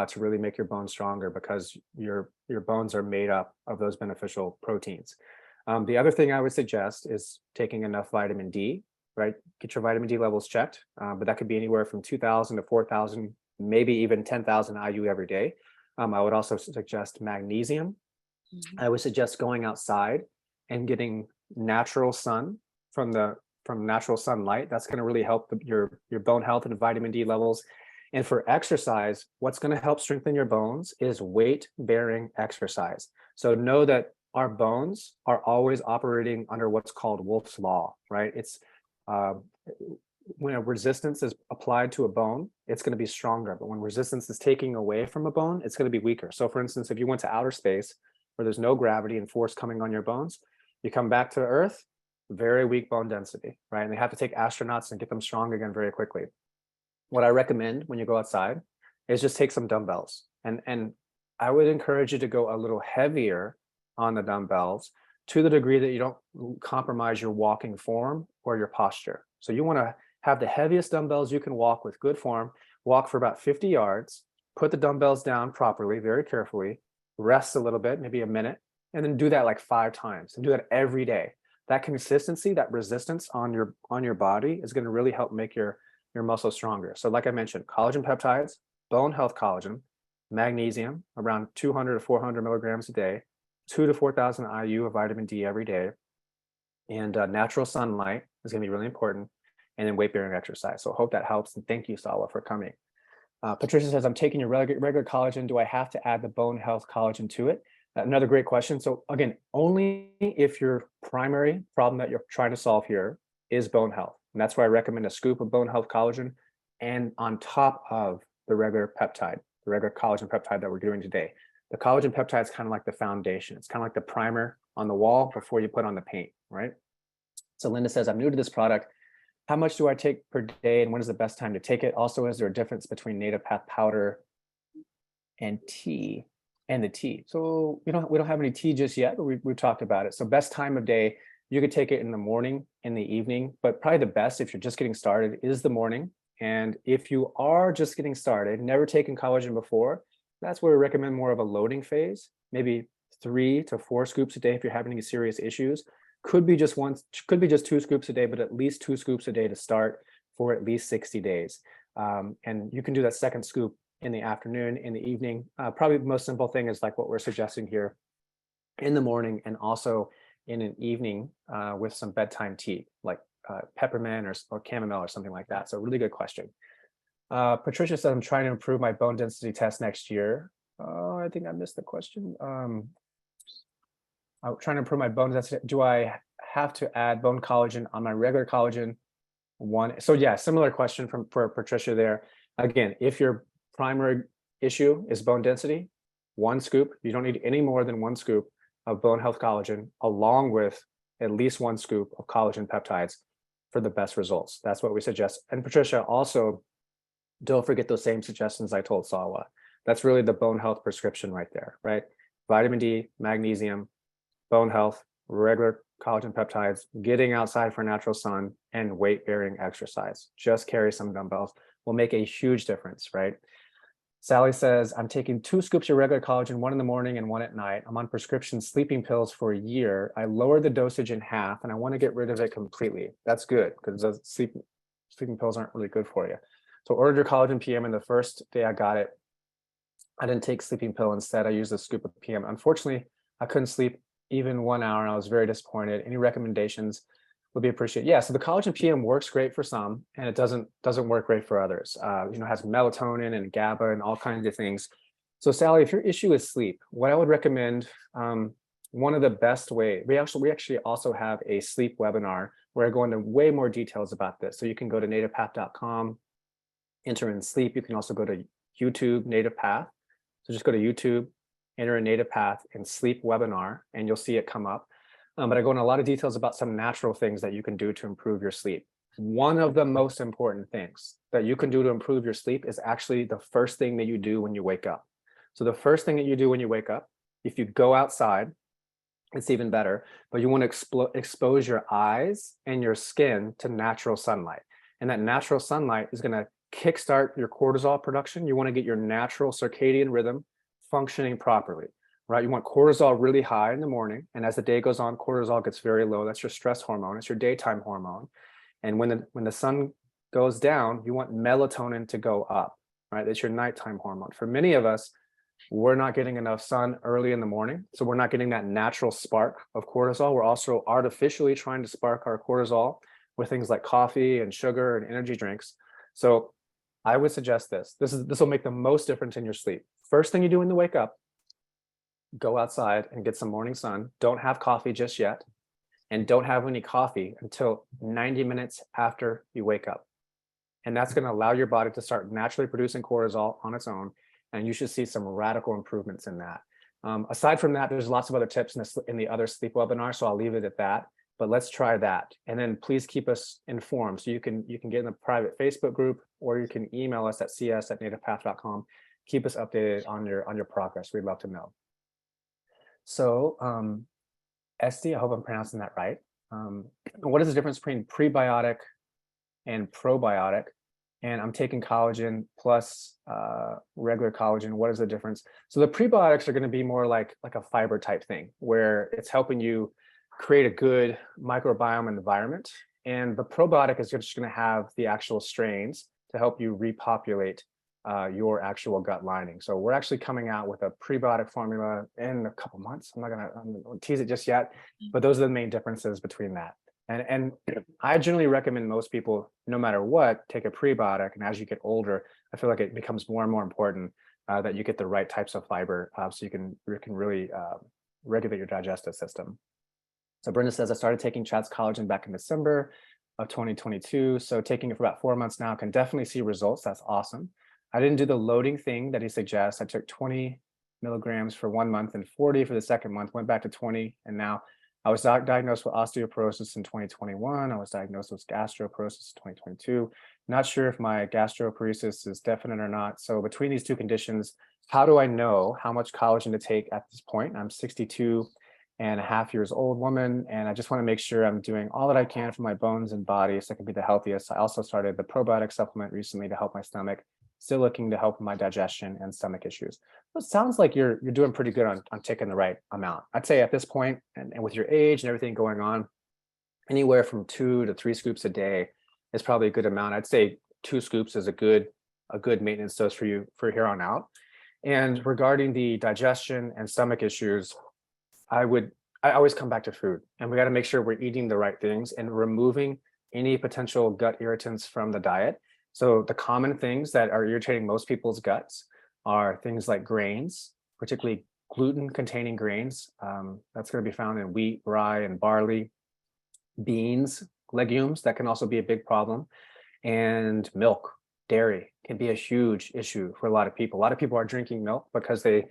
to really make your bones stronger, because your bones are made up of those beneficial proteins. The other thing I would suggest is taking enough vitamin D, right? Get your vitamin D levels checked, but that could be anywhere from 2,000 to 4,000, maybe even 10,000 IU every day. I would also suggest magnesium. I would suggest going outside and getting natural sun from natural sunlight. That's going to really help your bone health and vitamin D levels. And for exercise, what's going to help strengthen your bones is weight-bearing exercise. So know that our bones are always operating under what's called Wolff's Law, right? It's when a resistance is applied to a bone, it's going to be stronger. But when resistance is taking away from a bone, it's going to be weaker. So for instance, if you went to outer space where there's no gravity and force coming on your bones, you come back to Earth, very weak bone density, right? And they have to take astronauts and get them strong again very quickly. What I recommend when you go outside is just take some dumbbells. And I would encourage you to go a little heavier on the dumbbells, to the degree that you don't compromise your walking form or your posture. So you want to have the heaviest dumbbells you can walk with good form, walk for about 50 yards, put the dumbbells down properly, very carefully, rest a little bit, maybe a minute, and then do that like 5 times, and do that every day. That consistency, that resistance on your body is going to really help make your muscles stronger. So like I mentioned, collagen peptides, bone health collagen, magnesium, around 200 to 400 milligrams a day, 2 to 4,000 IU of vitamin D every day, and natural sunlight is going to be really important, and then weight-bearing exercise. So I hope that helps, and thank you, Sawa, for coming. Patricia says, I'm taking your regular collagen. Do I have to add the bone health collagen to it? Another great question. So again, only if your primary problem that you're trying to solve here is bone health. And that's why I recommend a scoop of bone health collagen, and on top of the regular peptide, the regular collagen peptide that we're doing today. The collagen peptide is kind of like the foundation. It's kind of like the primer on the wall before you put on the paint, right? So Linda says, I'm new to this product. How much do I take per day, and when is the best time to take it? Also, is there a difference between NativePath powder and tea? And the tea. So we don't have any tea just yet, but we've talked about it. So best time of day, you could take it in the morning, in the evening, but probably the best if you're just getting started is the morning. And if you are just getting started, never taken collagen before, that's where we recommend more of a loading phase, maybe 3 to 4 scoops a day if you're having any serious issues. Could be just 2 scoops a day, but at least 2 scoops a day to start for at least 60 days. And you can do that second scoop in the afternoon, in the evening. Probably the most simple thing is like what we're suggesting here, in the morning, and also in an evening with some bedtime tea, like peppermint or chamomile or something like that. So really good question. Patricia said, I'm trying to improve my bone density test next year. I think I missed the question. I'm trying to improve my bone density. Do I have to add bone collagen on my regular collagen one? So yeah, similar question for Patricia there. Again, if your primary issue is bone density, 1 scoop, you don't need any more than 1 scoop of bone health collagen, along with at least 1 scoop of collagen peptides for the best results. That's what we suggest. And Patricia, also, don't forget those same suggestions I told Sawa. That's really the bone health prescription right there, right? Vitamin D, magnesium, bone health, regular collagen peptides, getting outside for natural sun, and weight-bearing exercise. Just carry some dumbbells will make a huge difference, right? Sally says, I'm taking 2 scoops of regular collagen, 1 in the morning and 1 at night. I'm on prescription sleeping pills for a year. I lowered the dosage in half, and I want to get rid of it completely. That's good, because the sleeping pills aren't really good for you. So ordered your collagen PM, and the first day I got it, I didn't take sleeping pill. Instead, I used a scoop of PM. Unfortunately, I couldn't sleep even 1 hour, and I was very disappointed. Any recommendations would be appreciated. Yeah, so the collagen PM works great for some, and it doesn't work great for others. It has melatonin and GABA and all kinds of things. So Sally, if your issue is sleep, what I would recommend, one of the best way, we actually also have a sleep webinar where I go into way more details about this. So you can go to nativepath.com, enter in sleep. You can also go to YouTube, NativePath. So just go to YouTube, enter in NativePath and sleep webinar, and you'll see it come up. But I go into a lot of details about some natural things that you can do to improve your sleep. one of the most important things that you can do to improve your sleep is actually the first thing that you do when you wake up. So the first thing that you do when you wake up, if you go outside, it's even better, but you want to expose your eyes and your skin to natural sunlight. And that natural sunlight is going to kickstart your cortisol production. You want to get your natural circadian rhythm functioning properly, right? You want cortisol really high in the morning. And as the day goes on, cortisol gets very low. That's your stress hormone. It's your daytime hormone. And when the sun goes down, you want melatonin to go up, right? That's your nighttime hormone. For many of us, we're not getting enough sun early in the morning. So we're not getting that natural spark of cortisol. We're also artificially trying to spark our cortisol with things like coffee and sugar and energy drinks. So I would suggest this. This will make the most difference in your sleep. First thing you do when you wake up, go outside and get some morning sun. Don't have coffee just yet. And don't have any coffee until 90 minutes after you wake up. And that's going to allow your body to start naturally producing cortisol on its own. And you should see some radical improvements in that. Aside from that, there's lots of other tips in the other sleep webinar, so I'll leave it at that. But let's try that. And then please keep us informed. So you can get in the private Facebook group, or you can email us at cs@nativepath.com. Keep us updated on your progress. We'd love to know. So Esty, I hope I'm pronouncing that right. What is the difference between prebiotic and probiotic? And I'm taking collagen plus regular collagen. What is the difference? So the prebiotics are going to be more like a fiber type thing, where it's helping you create a good microbiome environment. And the probiotic is just going to have the actual strains to help you repopulate your actual gut lining. So we're actually coming out with a prebiotic formula in a couple months. I'm not going to tease it just yet, but those are the main differences between that. And I generally recommend most people, no matter what, take a prebiotic. And as you get older, I feel like it becomes more and more important that you get the right types of fiber so you can really regulate your digestive system. So Brenda says, I started taking Chat's collagen back in December of 2022. So taking it for about 4 months now, can definitely see results. That's awesome. I didn't do the loading thing that he suggests. I took 20 milligrams for 1 month and 40 for the second month, went back to 20. And now I was diagnosed with osteoporosis in 2021. I was diagnosed with gastroparesis in 2022. Not sure if my gastroparesis is definite or not. So between these two conditions, how do I know how much collagen to take at this point? I'm 62.5 years old woman, and I just want to make sure I'm doing all that I can for my bones and body so I can be the healthiest. I also started the probiotic supplement recently to help my stomach. Still looking to help my digestion and stomach issues. So it sounds like you're doing pretty good on taking the right amount. I'd say at this point, and with your age and everything going on, anywhere from 2 to 3 scoops a day is probably a good amount. I'd say 2 scoops is a good maintenance dose for you for here on out. And regarding the digestion and stomach issues, I always come back to food, and we got to make sure we're eating the right things and removing any potential gut irritants from the diet. So the common things that are irritating most people's guts are things like grains, particularly gluten-containing grains. That's going to be found in wheat, rye, and barley, beans, legumes. That can also be a big problem. And milk, dairy can be a huge issue for a lot of people. A lot of people are drinking milk because they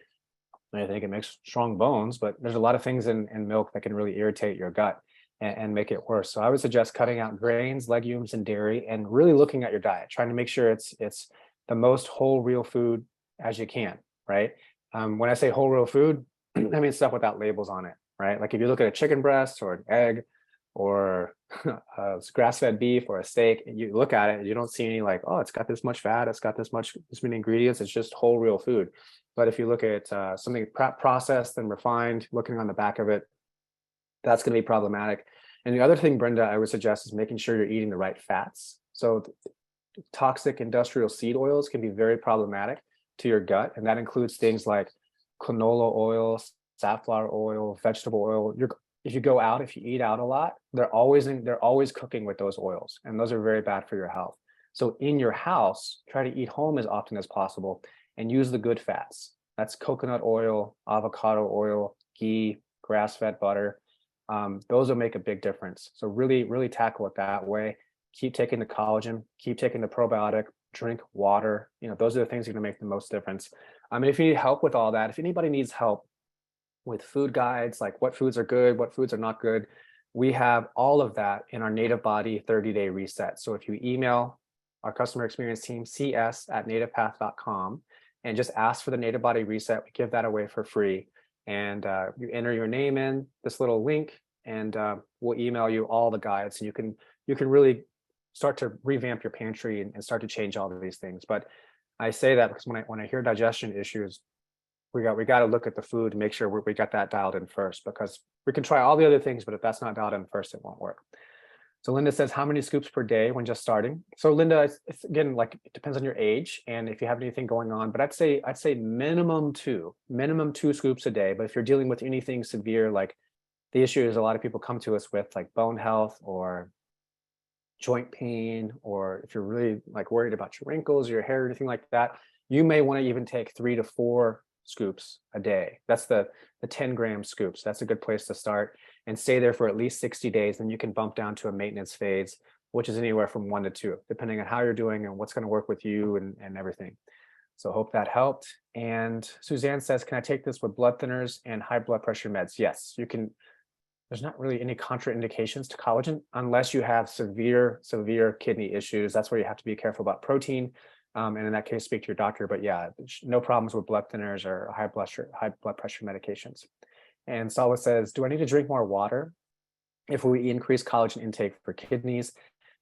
think it makes strong bones, but there's a lot of things in milk that can really irritate your gut and make it worse. So I would suggest cutting out grains, legumes, and dairy, and really looking at your diet, trying to make sure it's the most whole real food as you can, right? When I say whole real food, I mean stuff without labels on it, right? Like if you look at a chicken breast or an egg or grass-fed beef or a steak, and you look at it and you don't see any like, oh, it's got this much fat, it's got this many ingredients, it's just whole real food. But if you look at something processed and refined, looking on the back of it, that's going to be problematic. And the other thing, Brenda, I would suggest is making sure you're eating the right fats. So toxic industrial seed oils can be very problematic to your gut. And that includes things like canola oil, safflower oil, vegetable oil. If you go out, if you eat out a lot, they're always cooking with those oils. And those are very bad for your health. So in your house, try to eat home as often as possible and use the good fats. That's coconut oil, avocado oil, ghee, grass-fed butter. Those will make a big difference. So really, really tackle it that way. Keep taking the collagen, keep taking the probiotic, drink water. Those are the things that are going to make the most difference. I mean, if you need help with all that, if anybody needs help with food guides, like what foods are good, what foods are not good, we have all of that in our Native Body 30-day reset. So if you email our customer experience team, cs@nativepath.com, and just ask for the Native Body reset, we give that away for free. And you enter your name in this little link, and we'll email you all the guides, and you can really start to revamp your pantry and start to change all of these things. But I say that because when I hear digestion issues, we got to look at the food and make sure we got that dialed in first, because we can try all the other things, but if that's not dialed in first, it won't work. So Linda says, how many scoops per day when just starting? So Linda, it's again, like, it depends on your age and if you have anything going on, but I'd say minimum two scoops a day. But if you're dealing with anything severe, like the issue is a lot of people come to us with like bone health or joint pain, or if you're really like worried about your wrinkles, your hair, or anything like that, you may want to even take 3 to 4 scoops a day. That's the 10-gram scoops. That's a good place to start, and stay there for at least 60 days. Then you can bump down to a maintenance phase, which is anywhere from 1 to 2, depending on how you're doing and what's going to work with you and everything. So hope that helped. And Suzanne says, can I take this with blood thinners and high blood pressure meds? Yes, you can. There's not really any contraindications to collagen unless you have severe kidney issues. That's where you have to be careful about protein. And in that case, speak to your doctor. But yeah, no problems with blood thinners or high blood pressure medications. And Salwa says, do I need to drink more water if we increase collagen intake for kidneys?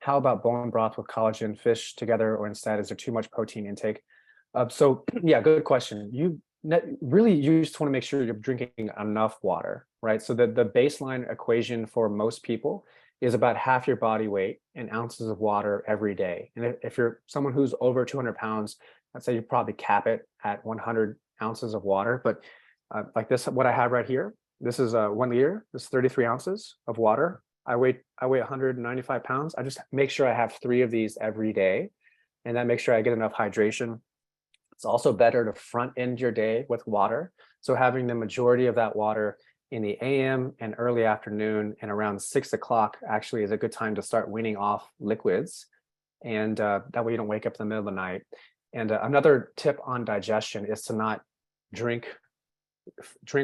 How about bone broth with collagen, fish together, or instead, is there too much protein intake? So yeah, good question. You just want to make sure you're drinking enough water, right? So the baseline equation for most people is about half your body weight in ounces of water every day. And if you're someone who's over 200 pounds, I'd say you probably cap it at 100 ounces of water. But like this, what I have right here, this is 1 liter. This is 33 ounces of water. I weigh 195 pounds. I just make sure I have 3 of these every day, and that makes sure I get enough hydration. It's also better to front end your day with water. So having the majority of that water in the AM and early afternoon and around 6 o'clock actually is a good time to start weaning off liquids. And that way you don't wake up in the middle of the night. And another tip on digestion is to not drink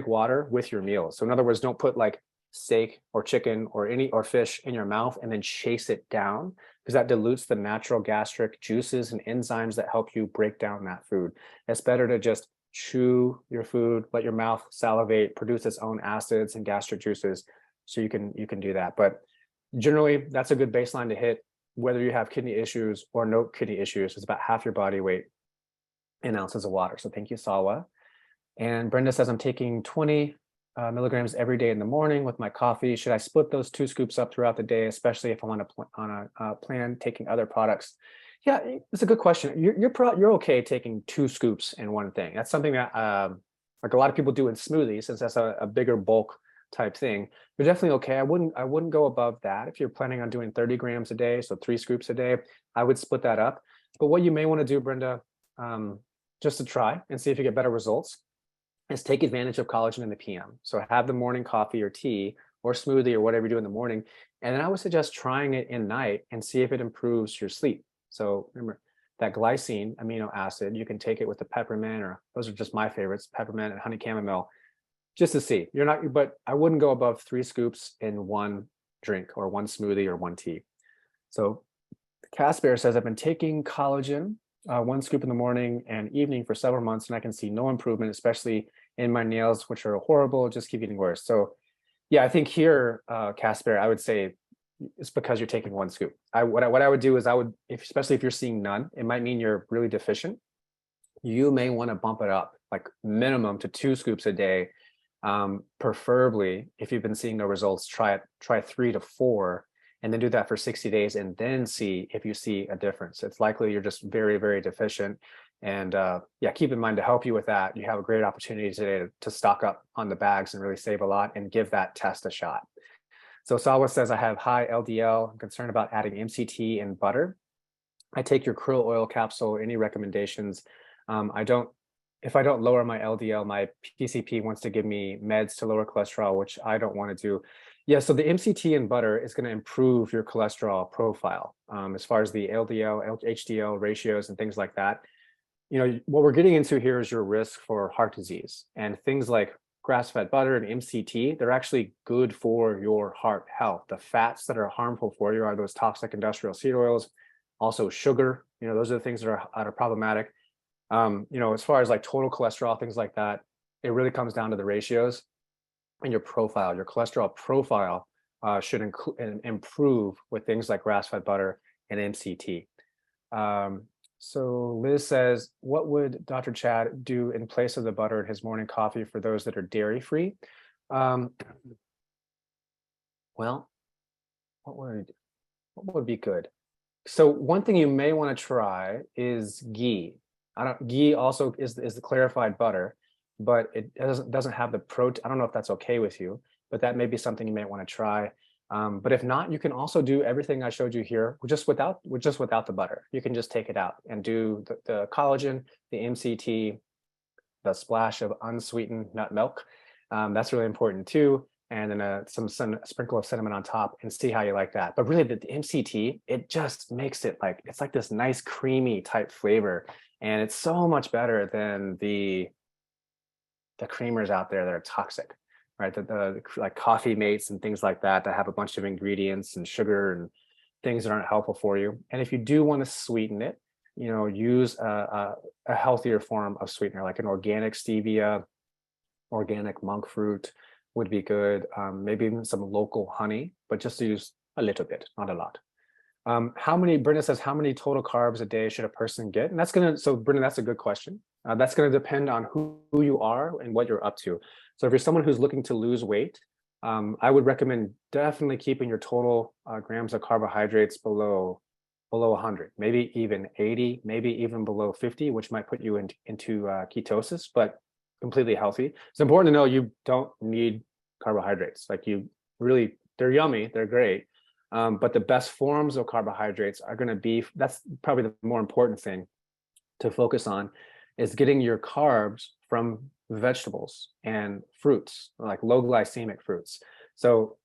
water with your meals. So in other words, don't put like steak or chicken or fish in your mouth and then chase it down, because that dilutes the natural gastric juices and enzymes that help you break down that food. It's better to just chew your food, let your mouth salivate, produce its own acids and gastric juices, so you can do that. But generally, that's a good baseline to hit, whether you have kidney issues or no kidney issues. It's about half your body weight in ounces of water. So thank you, Salwa. And Brenda says, I'm taking 20 milligrams every day in the morning with my coffee. Should I split those 2 scoops up throughout the day, especially if I want to plan taking other products? Yeah, it's a good question. You're okay taking 2 scoops in one thing. That's something that like a lot of people do in smoothies, since that's a bigger bulk type thing. You're definitely okay. I wouldn't go above that. If you're planning on doing 30 grams a day, so 3 scoops a day, I would split that up. But what you may want to do, Brenda, just to try and see if you get better results, is take advantage of collagen in the PM. So have the morning coffee or tea or smoothie or whatever you do in the morning. And then I would suggest trying it in night and see if it improves your sleep. So remember that glycine amino acid, you can take it with the peppermint, or those are just my favorites, peppermint and honey chamomile, just to see. But I wouldn't go above 3 scoops in one drink or one smoothie or one tea. So Casper says, I've been taking collagen 1 scoop in the morning and evening for several months, and I can see no improvement, especially in my nails, which are horrible, just keep getting worse. So yeah, I think here, Casper, I would say it's because you're taking 1 scoop. What I would do is especially if you're seeing none, it might mean you're really deficient. You may want to bump it up, like minimum to 2 scoops a day. Preferably, if you've been seeing no results, try 3 to 4, and then do that for 60 days, and then see if you see a difference. It's likely you're just very, very deficient. And yeah, keep in mind, to help you with that, you have a great opportunity today to stock up on the bags and really save a lot and give that test a shot. So Salwa says, I have high LDL. I'm concerned about adding MCT and butter. I take your krill oil capsule. Any recommendations? If I don't lower my LDL, my PCP wants to give me meds to lower cholesterol, which I don't want to do. Yeah, so the MCT in butter is going to improve your cholesterol profile as far as the LDL, HDL ratios and things like that. You know, what we're getting into here is your risk for heart disease and things like grass-fed butter and MCT, they're actually good for your heart health. The fats that are harmful for you are those toxic industrial seed oils, also sugar. Those are the things that are problematic. As far as like total cholesterol, things like that, it really comes down to the ratios and your profile. Your cholesterol profile should improve with things like grass-fed butter and MCT. So Liz says, what would Dr. Chad do in place of the butter in his morning coffee for those that are dairy-free? Well, what would be good? So one thing you may want to try is ghee. Ghee also is the clarified butter, but it doesn't have the protein. I don't know if that's okay with you, but that may be something you may want to try. But if not, you can also do everything I showed you here just without the butter. You can just take it out and do the collagen, the MCT, the splash of unsweetened nut milk. That's really important too. And then some sprinkle of cinnamon on top, and see how you like that. But really, the MCT, it just makes it it's like this nice creamy type flavor, and it's so much better than the creamers out there that are toxic. Right, the like coffee mates and things like that have a bunch of ingredients and sugar and things that aren't helpful for you. And if you do want to sweeten it, use a healthier form of sweetener, like an organic stevia, organic monk fruit would be good. Maybe even some local honey, but just use a little bit, not a lot. Brenda says, how many total carbs a day should a person get? And so Brenda, that's a good question. That's going to depend on who you are and what you're up to. So if you're someone who's looking to lose weight, I would recommend definitely keeping your total grams of carbohydrates below 100, maybe even 80, maybe even below 50, which might put you into ketosis, but completely healthy. It's important to know you don't need carbohydrates. Like they're yummy, they're great. But the best forms of carbohydrates are going to be, that's probably the more important thing to focus on, is getting your carbs from vegetables and fruits, like low glycemic fruits. So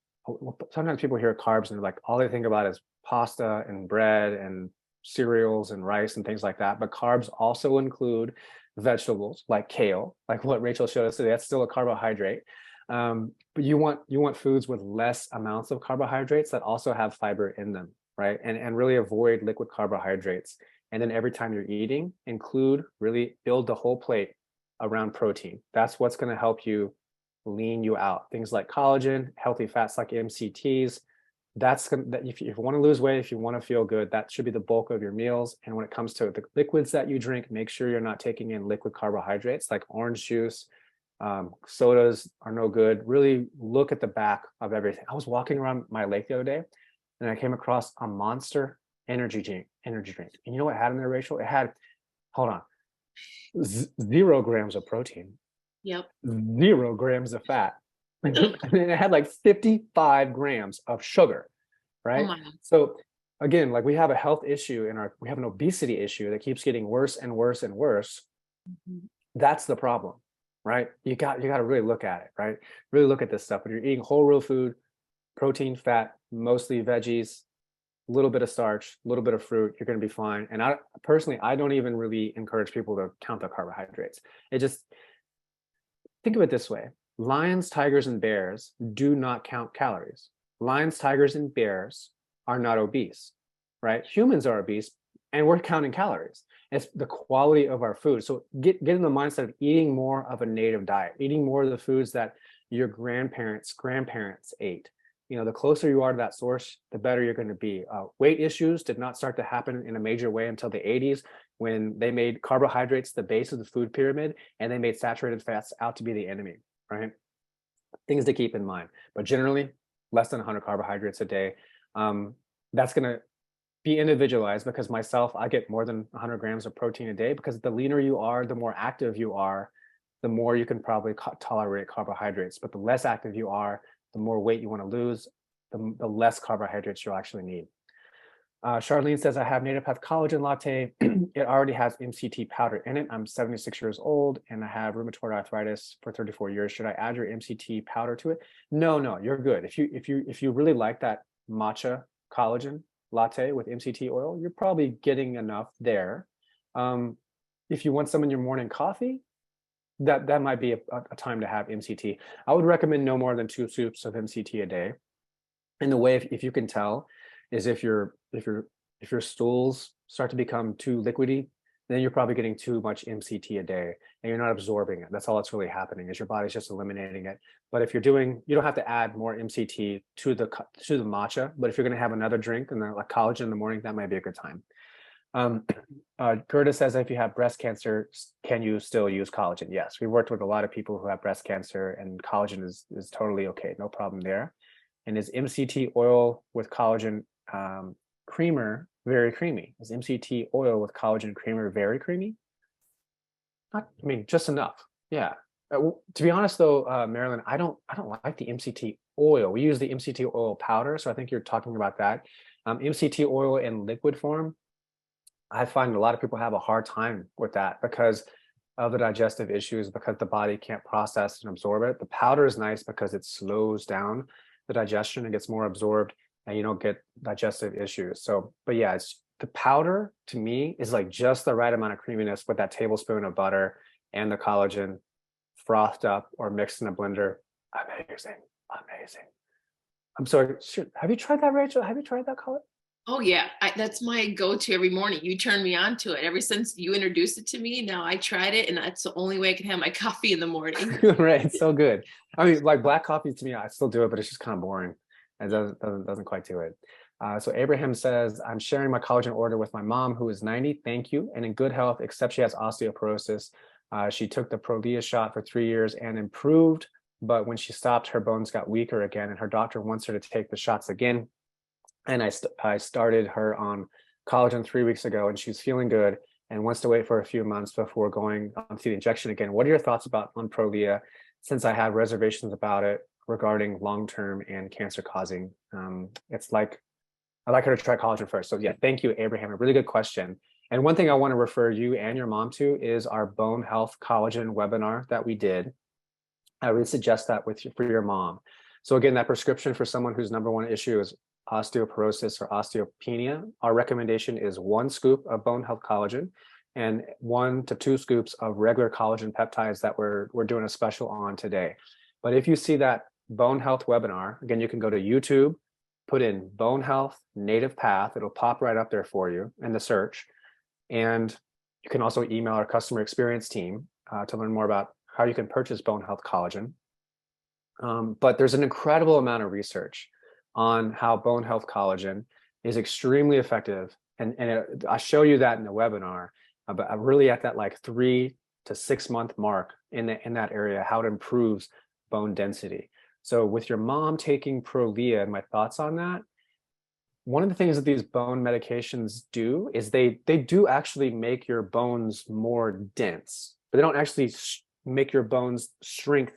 sometimes people hear carbs and they're like, all they think about is pasta and bread and cereals and rice and things like that. But carbs also include vegetables like kale, like what Rachel showed us today. That's still a carbohydrate. But you want foods with less amounts of carbohydrates that also have fiber in them, right? And really avoid liquid carbohydrates. And then every time you're eating, really build the whole plate around protein. That's what's going to help you lean you out. Things like collagen, healthy fats like MCTs. If you want to lose weight, if you want to feel good, that should be the bulk of your meals. And when it comes to the liquids that you drink, make sure you're not taking in liquid carbohydrates like orange juice. Sodas are no good. Really look at the back of everything. I was walking around my lake the other day and I came across a Monster energy drink. And you know what it had in there, Rachel? It had, hold on, 0 grams of protein. Yep. 0 grams of fat. And it had like 55 grams of sugar, right? Oh my God. So again, like we have a health issue we have an obesity issue that keeps getting worse and worse and worse. Mm-hmm. That's the problem, right? You got to really look at it, right? Really look at this stuff. When you're eating whole real food, protein, fat, mostly veggies, a little bit of starch, a little bit of fruit, you're going to be fine. And I personally don't even really encourage people to count their carbohydrates. Think of it this way. Lions, tigers, and bears do not count calories. Lions, tigers, and bears are not obese, right? Humans are obese, and we're counting calories. It's the quality of our food. So get in the mindset of eating more of a native diet, eating more of the foods that your grandparents ate. The closer you are to that source, the better you're going to be. Weight issues did not start to happen in a major way until the 80s, when they made carbohydrates the base of the food pyramid, and they made saturated fats out to be the enemy, right? Things to keep in mind. But generally, less than 100 carbohydrates a day. That's going to be individualized, because myself, I get more than 100 grams of protein a day, because the leaner you are, the more active you are, the more you can probably tolerate carbohydrates. But the less active you are, the more weight you want to lose, the less carbohydrates you'll actually need. Charlene says, I have NativePath collagen latte. It already has MCT powder in it. I'm 76 years old and I have rheumatoid arthritis for 34 years. Should I add your MCT powder to it? No, you're good. If you really like that matcha collagen latte with MCT oil, you're probably getting enough there. If you want some in your morning coffee, that might be a time to have MCT. I would recommend no more than 2 scoops of MCT a day. And the way, if you can tell, is if your stools start to become too liquidy, then you're probably getting too much MCT a day and you're not absorbing it. That's all that's really happening, is your body's just eliminating it. But if you're doing, you don't have to add more MCT to the matcha, but if you're going to have another drink and then like collagen in the morning, that might be a good time. Curtis says, if you have breast cancer, can you still use collagen? Yes, we worked with a lot of people who have breast cancer, and collagen is totally okay, no problem there. And is MCT oil with collagen creamer very creamy? Is MCT oil with collagen creamer very creamy? Not, I mean, just enough. Yeah. To be honest, though, Marilyn, I don't like the MCT oil. We use the MCT oil powder, so I think you're talking about that. MCT oil in liquid form, I find a lot of people have a hard time with that because of the digestive issues, because the body can't process and absorb it. The powder is nice because it slows down the digestion and gets more absorbed, and you don't get digestive issues. So, but yeah, it's the powder to me is like just the right amount of creaminess with that tablespoon of butter and the collagen frothed up or mixed in a blender. Amazing, amazing. I'm sorry, have you tried that, Rachel? Have you tried that, collagen? Oh yeah, that's my go-to every morning. You turned me on to it. Ever since you introduced it to me, now I tried it, and that's the only way I can have my coffee in the morning. Right, it's so good. I mean, like black coffee to me, I still do it, but it's just kind of boring. It doesn't quite do it. So Abraham says, I'm sharing my collagen order with my mom, who is 90. Thank you, and in good health, except she has osteoporosis. She took the Prolia shot for 3 years and improved, but when she stopped, her bones got weaker again, and her doctor wants her to take the shots again. And I started her on collagen 3 weeks ago, and she's feeling good and wants to wait for a few months before going on to the injection again. What are your thoughts on Prolia, since I have reservations about it regarding long-term and cancer causing? It's like, I'd like her to try collagen first. So yeah, thank you, Abraham. A really good question. And one thing I want to refer you and your mom to is our bone health collagen webinar that we did. I would suggest that for your mom. So again, that prescription for someone whose #1 issue is osteoporosis or osteopenia, our recommendation is 1 scoop of bone health collagen and 1 to 2 scoops of regular collagen peptides that we're doing a special on today. But if you see that bone health webinar, again, you can go to YouTube, put in bone health NativePath. It'll pop right up there for you in the search. And you can also email our customer experience team to learn more about how you can purchase bone health collagen. But there's an incredible amount of research on how bone health collagen is extremely effective. And I show you that in the webinar, but I'm really at that like 3 to 6 month mark in that area, how it improves bone density. So with your mom taking Prolia, my thoughts on that, one of the things that these bone medications do is they do actually make your bones more dense, but they don't actually make your bones shrink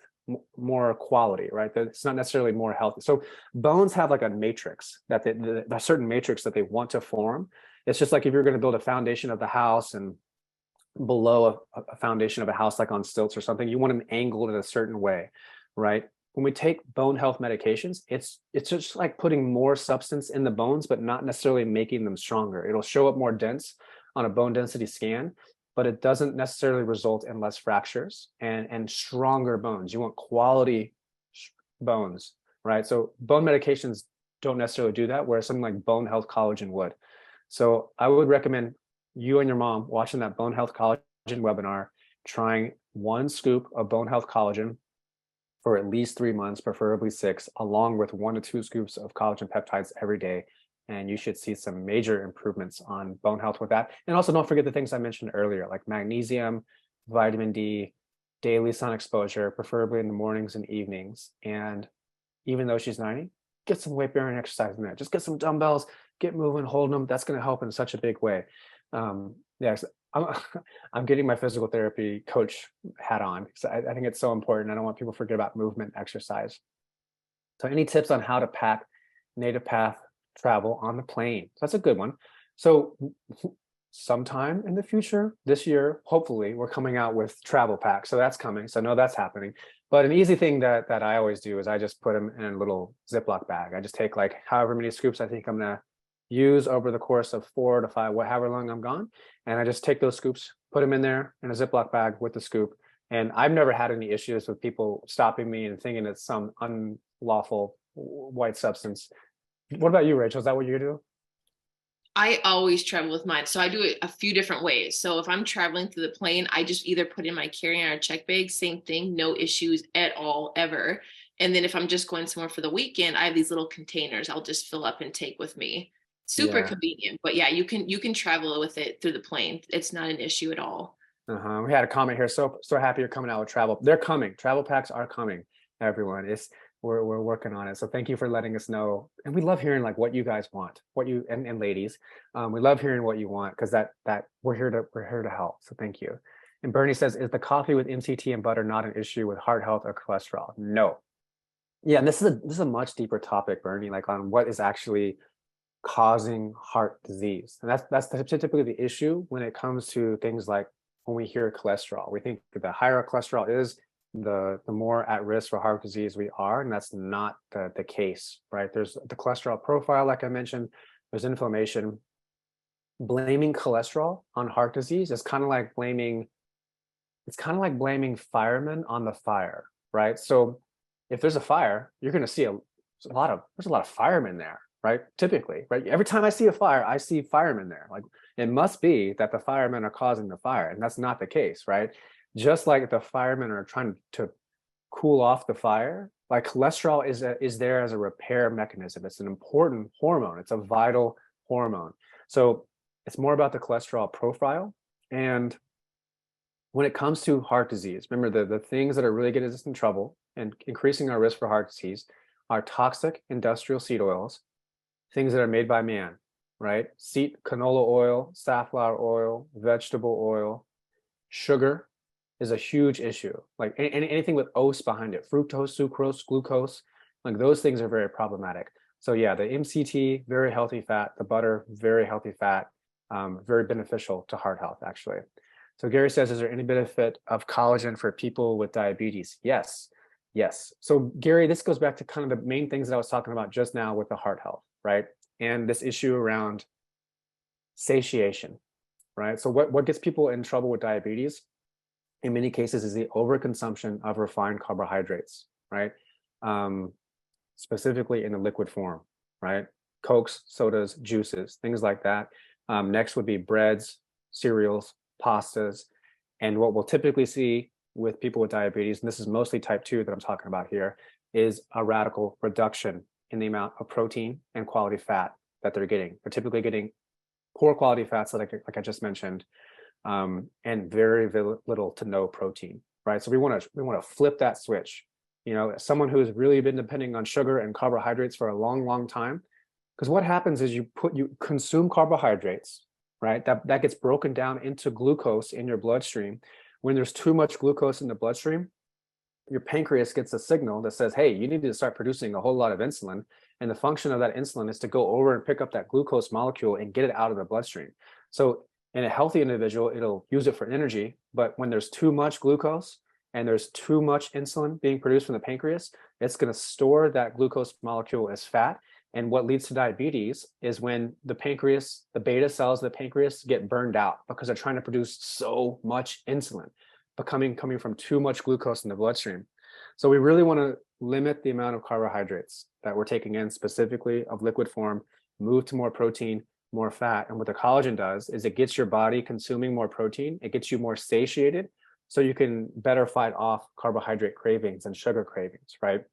more quality, right? It's not necessarily more healthy. So bones have like a matrix that a certain matrix that they want to form. It's just like if you're going to build a foundation of the house, and below a foundation of a house, like on stilts or something, you want them angled in a certain way, right? When we take bone health medications, it's just like putting more substance in the bones, but not necessarily making them stronger. It'll show up more dense on a bone density scan, but it doesn't necessarily result in less fractures and stronger bones. You want quality bones, right? So bone medications don't necessarily do that, whereas something like bone health collagen would. So I would recommend you and your mom watching that bone health collagen webinar, trying 1 scoop of bone health collagen for at least 3 months, preferably 6, along with 1 to 2 scoops of collagen peptides every day. And you should see some major improvements on bone health with that. And also don't forget the things I mentioned earlier, like magnesium, vitamin D, daily sun exposure, preferably in the mornings and evenings. And even though she's 90, get some weight bearing exercise in there. Just get some dumbbells, get moving, holding them. That's going to help in such a big way. Yes, I'm getting my physical therapy coach hat on because I think it's so important. I don't want people to forget about movement exercise. So any tips on how to pack NativePath travel on the plane? So that's a good one. So sometime in the future, this year, hopefully, we're coming out with travel packs. So that's coming. So I know that's happening. But an easy thing that I always do is I just put them in a little Ziploc bag. I just take like however many scoops I think I'm going to use over the course of 4 to 5, however long I'm gone. And I just take those scoops, put them in there in a Ziploc bag with the scoop, And I've never had any issues with people stopping me and thinking it's some unlawful white substance. What about you, Rachel? Is that what you do? I always travel with mine. So I do it a few different ways. So if I'm traveling through the plane, I just either put in my carry-on or check bag, same thing, no issues at all, ever. And then if I'm just going somewhere for the weekend, I have these little containers I'll just fill up and take with me. Super Yeah. convenient. But yeah, you can travel with it through the plane. It's not an issue at all. We had a comment here. So happy you're coming out with travel. They're coming. Travel packs are coming, everyone. We're working on it. So thank you for letting us know. And we love hearing like what you guys want, what you and ladies. We love hearing what you want because that we're here to help. So thank you. And Bernie says, is the coffee with MCT and butter not an issue with heart health or cholesterol? No. Yeah, and this is a much deeper topic, Bernie, like on what is actually causing heart disease. And that's typically the issue when it comes to things like when we hear cholesterol. We think that the higher our cholesterol is, the more at risk for heart disease we are, and that's not the case, right? There's the cholesterol profile, like I mentioned, there's inflammation. Blaming cholesterol on heart disease is kind of like blaming firemen on the fire, right? So if there's a fire, you're going to see there's a lot of firemen there, right? Typically, right? Every time I see a fire, I see firemen there. Like it must be that the firemen are causing the fire, and that's not the case, right? Just like the firemen are trying to cool off the fire, like cholesterol is there as a repair mechanism. It's an important hormone. It's a vital hormone. So it's more about the cholesterol profile. And when it comes to heart disease, remember the things that are really getting us in trouble and increasing our risk for heart disease are toxic industrial seed oils, things that are made by man, right? Canola oil, safflower oil, vegetable oil, sugar is a huge issue. Like anything with ose behind it, fructose, sucrose, glucose, like those things are very problematic. So yeah, the MCT, very healthy fat, the butter, very healthy fat, very beneficial to heart health, actually. So Gary says, is there any benefit of collagen for people with diabetes? Yes. Yes. So Gary, this goes back to kind of the main things that I was talking about just now with the heart health, right? And this issue around satiation, right? So what gets people in trouble with diabetes in many cases is the overconsumption of refined carbohydrates, right? Specifically in the liquid form, right? Cokes, sodas, juices, things like that. Next would be breads, cereals, pastas. And what we'll typically see with people with diabetes, and this is mostly type 2 that I'm talking about here, is a radical reduction in the amount of protein and quality fat that they're getting. They're typically getting poor quality fats, like I just mentioned, and very little to no protein, right? So we want to flip that switch. You know, someone who has really been depending on sugar and carbohydrates for a long, long time, because what happens is you consume carbohydrates, right? That gets broken down into glucose in your bloodstream. When there's too much glucose in the bloodstream, your pancreas gets a signal that says, hey, you need to start producing a whole lot of insulin. And the function of that insulin is to go over and pick up that glucose molecule and get it out of the bloodstream. So in a healthy individual, it'll use it for energy. But when there's too much glucose and there's too much insulin being produced from the pancreas, it's going to store that glucose molecule as fat. And what leads to diabetes is when the pancreas, the beta cells of the pancreas get burned out because they're trying to produce so much insulin, coming from too much glucose in the bloodstream. So we really want to limit the amount of carbohydrates that we're taking in, specifically of liquid form, move to more protein, more fat. And what the collagen does is it gets your body consuming more protein. It gets you more satiated so you can better fight off carbohydrate cravings and sugar cravings, right?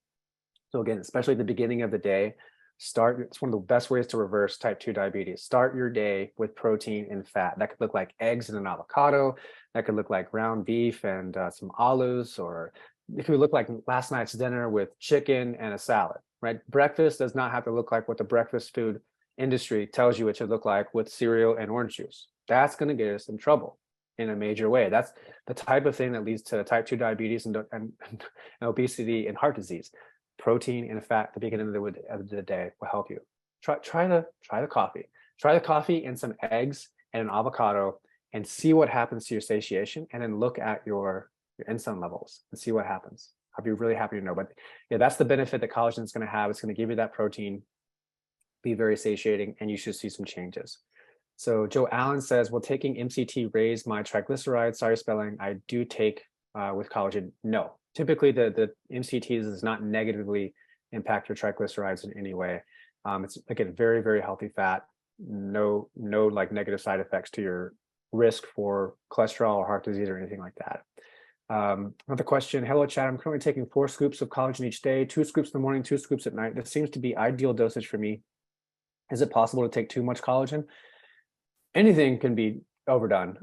So again, especially at the beginning of the day, it's one of the best ways to reverse type 2 diabetes. Start your day with protein and fat. That could look like eggs and an avocado. That could look like ground beef and some olives, or it could look like last night's dinner with chicken and a salad, right? Breakfast does not have to look like what the breakfast food industry tells you it should look like with cereal and orange juice. That's going to get us in trouble in a major way. That's the type of thing that leads to type 2 diabetes and obesity and heart disease. Protein and fat at the beginning of the day will help you. Try the coffee. Try the coffee and some eggs and an avocado and see what happens to your satiation, and then look at your insulin levels and see what happens. I'll be really happy to know. But yeah, that's the benefit that collagen is going to have. It's going to give you that protein, be very satiating, and you should see some changes. So Joe Allen says, will taking MCT raise my triglycerides? Sorry spelling. I do take with collagen? No. Typically, the MCTs does not negatively impact your triglycerides in any way. It's again very, very healthy fat. No like negative side effects to your risk for cholesterol or heart disease or anything like that. Another question. Hello, Chad. I'm currently taking 4 scoops of collagen each day, 2 scoops in the morning, 2 scoops at night. This seems to be ideal dosage for me. Is it possible to take too much collagen? Anything can be overdone.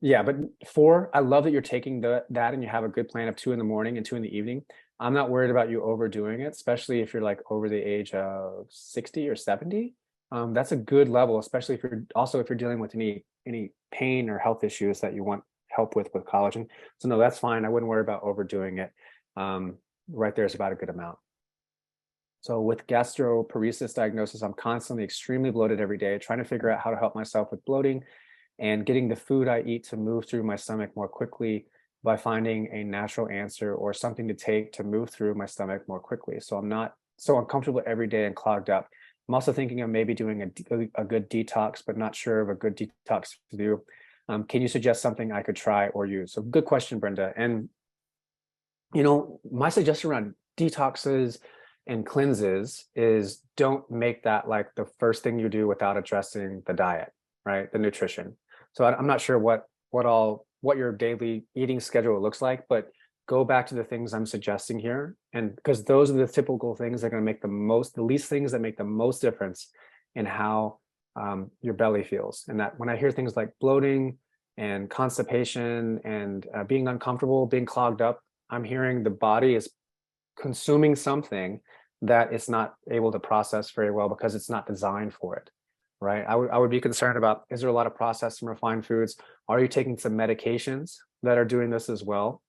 Yeah, but 4, I love that you're taking that and you have a good plan of 2 in the morning and 2 in the evening. I'm not worried about you overdoing it, especially if you're like over the age of 60 or 70. That's a good level, especially if you're dealing with any pain or health issues that you want help with collagen. So no, that's fine. I wouldn't worry about overdoing it. Right there is about a good amount. So with gastroparesis diagnosis, I'm constantly extremely bloated every day, trying to figure out how to help myself with bloating and getting the food I eat to move through my stomach more quickly by finding a natural answer or something to take to move through my stomach more quickly. So I'm not so uncomfortable every day and clogged up. I'm also thinking of maybe doing a good detox, but not sure of a good detox to do. Can you suggest something I could try or use? So good question, Brenda. And, my suggestion around detoxes and cleanses is don't make that like the first thing you do without addressing the diet, right? The nutrition. So I'm not sure what your daily eating schedule looks like, but go back to the things I'm suggesting here. And because those are the typical things that are going to make the least things that make the most difference in how your belly feels. And that when I hear things like bloating and constipation and being uncomfortable, being clogged up, I'm hearing the body is consuming something that it's not able to process very well because it's not designed for it, right? I would be concerned about, is there a lot of processed and refined foods? Are you taking some medications that are doing this as well?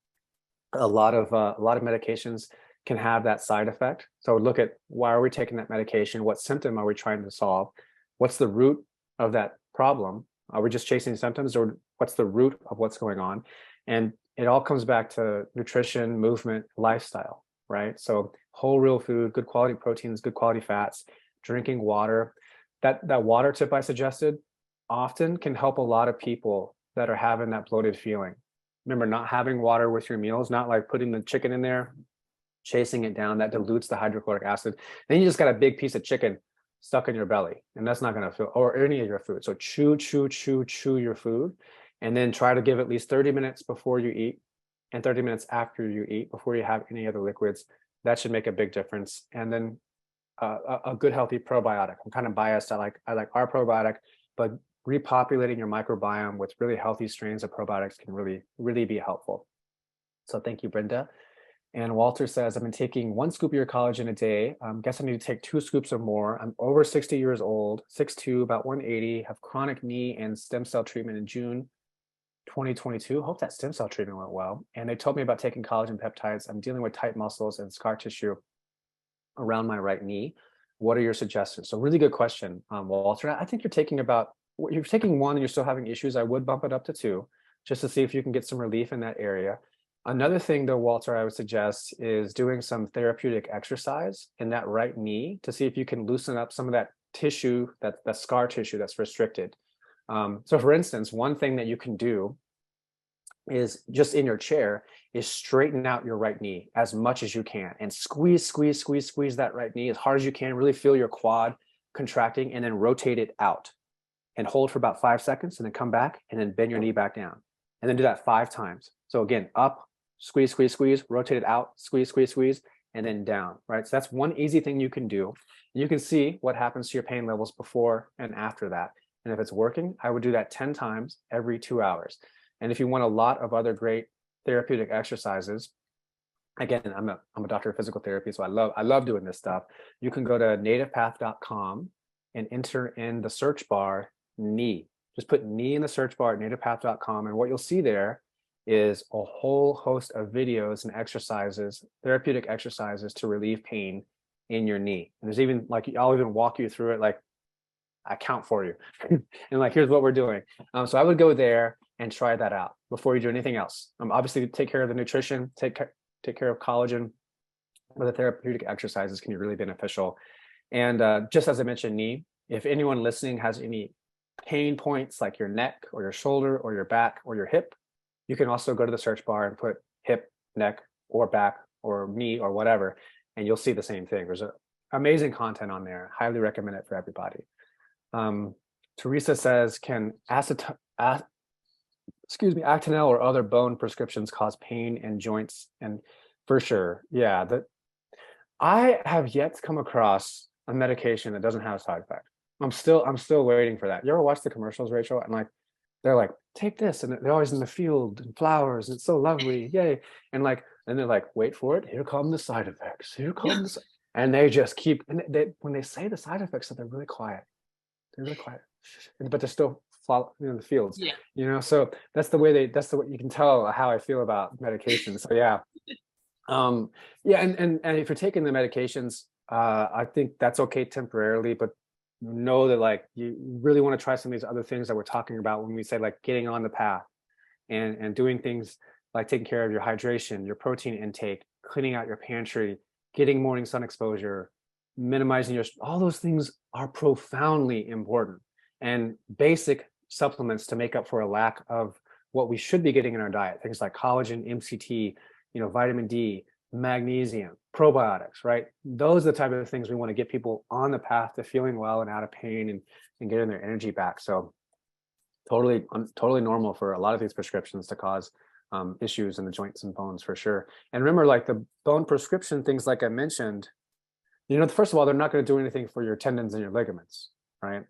A lot of medications can have that side effect. So look at, why are we taking that medication? What symptom are we trying to solve? What's the root of that problem? Are we just chasing symptoms, or what's the root of what's going on? And it all comes back to nutrition, movement, lifestyle, right? So whole real food, good quality proteins, good quality fats, drinking water. That water tip I suggested often can help a lot of people that are having that bloated feeling. Remember, not having water with your meals, not like putting the chicken in there, chasing it down, that dilutes the hydrochloric acid. Then you just got a big piece of chicken stuck in your belly, and that's not going to feel, or any of your food. So chew your food, and then try to give at least 30 minutes before you eat and 30 minutes after you eat, before you have any other liquids. That should make a big difference. And then a good healthy probiotic. I'm kind of biased. I like our probiotic, but repopulating your microbiome with really healthy strains of probiotics can really be helpful. So thank you, Brenda. And Walter says, I've been taking 1 scoop of your collagen a day. Guess I need to take 2 scoops or more. I'm over 60 years old, 6'2", about 180, have chronic knee and stem cell treatment in June 2022. Hope that stem cell treatment went well. And they told me about taking collagen peptides. I'm dealing with tight muscles and scar tissue around my right knee. What are your suggestions? So really good question, Walter. I think you're taking 1 and you're still having issues. I would bump it up to 2 just to see if you can get some relief in that area. Another thing though, Walter, I would suggest is doing some therapeutic exercise in that right knee to see if you can loosen up some of that tissue, that scar tissue that's restricted. So for instance, one thing that you can do is just in your chair is straighten out your right knee as much as you can and squeeze that right knee as hard as you can. Really feel your quad contracting, and then rotate it out and hold for about 5 seconds, and then come back and then bend your knee back down, and then do that 5 times. So again, up, squeeze, rotate it out, squeeze, and then down, right? So that's one easy thing you can do. You can see what happens to your pain levels before and after that. And if it's working, I would do that 10 times every 2 hours. And if you want a lot of other great therapeutic exercises, again, I'm a doctor of physical therapy, so I love doing this stuff. You can go to nativepath.com and enter in the search bar knee. Just put knee in the search bar at nativepath.com, and what you'll see there is a whole host of videos and exercises, therapeutic exercises to relieve pain in your knee. And there's even I'll even walk you through it, like I count for you, and like here's what we're doing. So I would go there and try that out before you do anything else. Obviously, take care of the nutrition, take care of collagen, but the therapeutic exercises can be really beneficial. And just as I mentioned, knee, if anyone listening has any pain points like your neck or your shoulder or your back or your hip, you can also go to the search bar and put neck or back or knee or whatever, and you'll see the same thing. There's amazing content on there. Highly recommend it for everybody. Teresa says, can Actonel or other bone prescriptions cause pain in joints? And for sure, yeah. I have yet to come across a medication that doesn't have a side effect. I'm still waiting for that. You ever watch the commercials, Rachel? And like, they're like, take this, and they're always in the field and flowers, and it's so lovely, yay! And like, and they're like, wait for it, here come the side effects, here comes, and they just keep. And when they say the side effects, they're really quiet. They're really quiet, but they're still in the fields. Yeah. You know, so that's the way you can tell how I feel about medication. So yeah, yeah, and if you're taking the medications, I think that's okay temporarily, but know that like you really want to try some of these other things that we're talking about when we say like getting on the path and doing things like taking care of your hydration, your protein intake, cleaning out your pantry, getting morning sun exposure, minimizing all those things are profoundly important, and basic supplements to make up for a lack of what we should be getting in our diet. Things like collagen, MCT, vitamin D, magnesium, probiotics, right? Those are the type of things we want to get people on the path to feeling well and out of pain and getting their energy back. So totally normal for a lot of these prescriptions to cause issues in the joints and bones, for sure. And remember, like the bone prescription things, like I mentioned, first of all, they're not going to do anything for your tendons and your ligaments, right?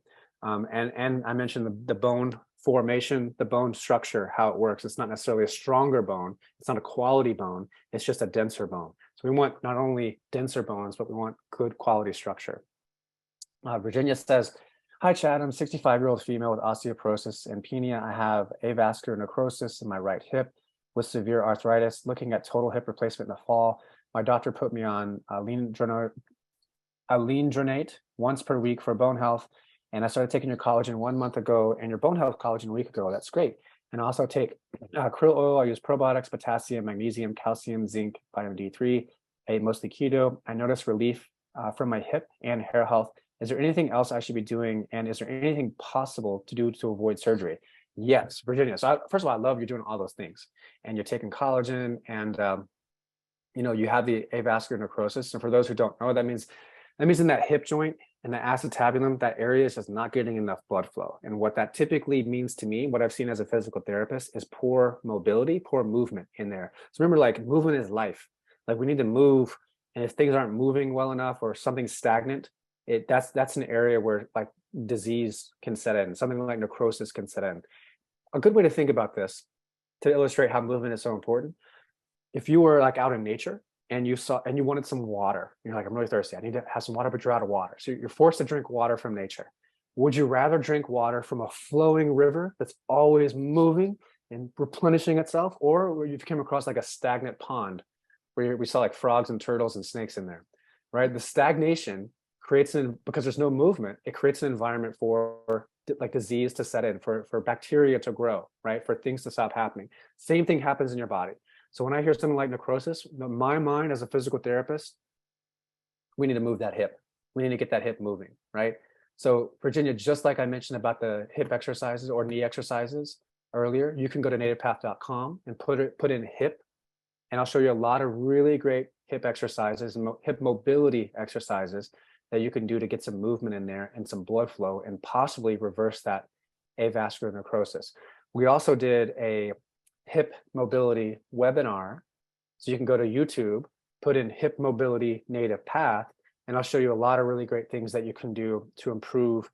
And I mentioned the bone formation, the bone structure, how it works. It's not necessarily a stronger bone. It's not a quality bone. It's just a denser bone. So we want not only denser bones, but we want good quality structure. Virginia says, hi, Chad. I'm a 65-year-old female with osteoporosis and penia. I have avascular necrosis in my right hip with severe arthritis. Looking at total hip replacement in the fall. My doctor put me on alendronate once per week for bone health. And I started taking your collagen 1 month ago and your bone health collagen a week ago. That's great. And I also take krill oil. I use probiotics, potassium, magnesium, calcium, zinc, vitamin D3. I eat mostly keto. I notice relief from my hip and hair health. Is there anything else I should be doing? And is there anything possible to do to avoid surgery? Yes, Virginia. So first of all, I love you're doing all those things. And you're taking collagen and, you have the avascular necrosis. And for those who don't know, that means in that hip joint and the acetabulum, that area is just not getting enough blood flow. And what that typically means to me, what I've seen as a physical therapist, is poor mobility, poor movement in there. So remember, like, movement is life. Like, we need to move. And if things aren't moving well enough or something's stagnant, that's an area where like disease can set in. Something like necrosis can set in. A good way to think about this, to illustrate how movement is so important, if you were like out in nature and you wanted some water, you're like, I'm really thirsty, I need to have some water, but you're out of water. So you're forced to drink water from nature. Would you rather drink water from a flowing river that's always moving and replenishing itself, or where you've come across like a stagnant pond where we saw like frogs and turtles and snakes in there, right? The stagnation because there's no movement, it creates an environment for like disease to set in, for bacteria to grow, right? For things to stop happening. Same thing happens in your body. So when I hear something like necrosis, my mind as a physical therapist, we need to move that hip. We need to get that hip moving, right? So Virginia, just like I mentioned about the hip exercises or knee exercises earlier, you can go to nativepath.com and put in hip, and I'll show you a lot of really great hip exercises and hip mobility exercises that you can do to get some movement in there and some blood flow and possibly reverse that avascular necrosis. We also did a hip mobility webinar. So you can go to YouTube, put in hip mobility native path, and I'll show you a lot of really great things that you can do to improve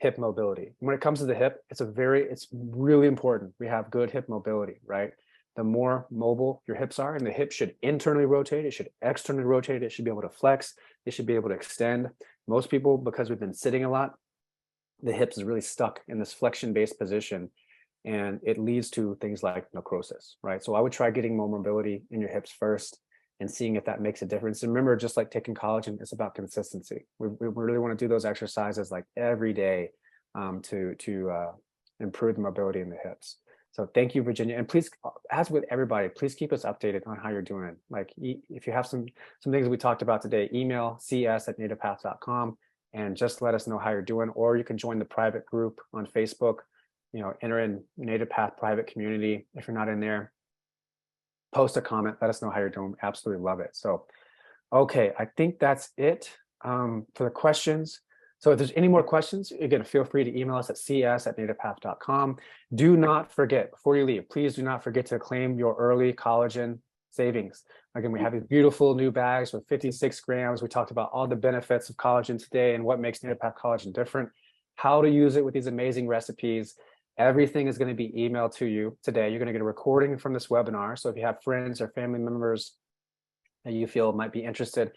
hip mobility. When it comes to the hip, it's really important we have good hip mobility, right? The more mobile your hips are, and the hip should internally rotate, it should externally rotate, it should be able to flex, it should be able to extend. Most people, because we've been sitting a lot, the hips is really stuck in this flexion-based position, and it leads to things like necrosis, right? So I would try getting more mobility in your hips first and seeing if that makes a difference. And remember, just like taking collagen, it's about consistency. We really want to do those exercises like every day to improve the mobility in the hips. So thank you, Virginia. And please, as with everybody, please keep us updated on how you're doing. Like if you have some things that we talked about today, email cs@nativepath.com and just let us know how you're doing. Or you can join the private group on Facebook, enter in NativePath private community if you're not in there. post a comment, let us know how you're doing. Absolutely love it. So, okay, I think that's it for the questions. So if there's any more questions, again, feel free to email us at cs@nativepath.com. Do not forget, before you leave, please do not forget to claim your early collagen savings. Again, we have these beautiful new bags with 56 grams. We talked about all the benefits of collagen today and what makes NativePath collagen different, how to use it with these amazing recipes. Everything is going to be emailed to you today. You're going to get a recording from this webinar. So if you have friends or family members that you feel might be interested,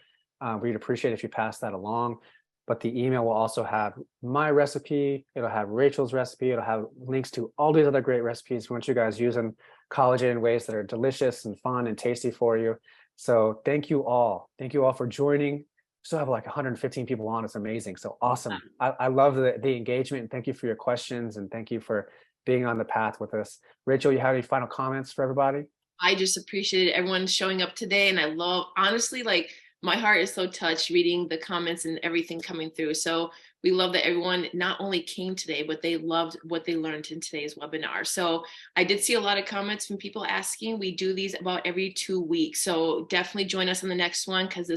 we'd appreciate if you pass that along. But the email will also have my recipe. It'll have Rachel's recipe. It'll have links to all these other great recipes. We want you guys using collagen in ways that are delicious and fun and tasty for you. So thank you all. Thank you all for joining. We still have like 115 people on. It's amazing. So awesome. I love the engagement. And thank you for your questions. And thank you for being on the path with us. Rachel, you have any final comments for everybody? I just appreciated everyone showing up today. And I love, honestly, like, my heart is so touched reading the comments and everything coming through. So we love that everyone not only came today, but they loved what they learned in today's webinar. So I did see a lot of comments from people asking. We do these about every 2 weeks. So definitely join us on the next one, because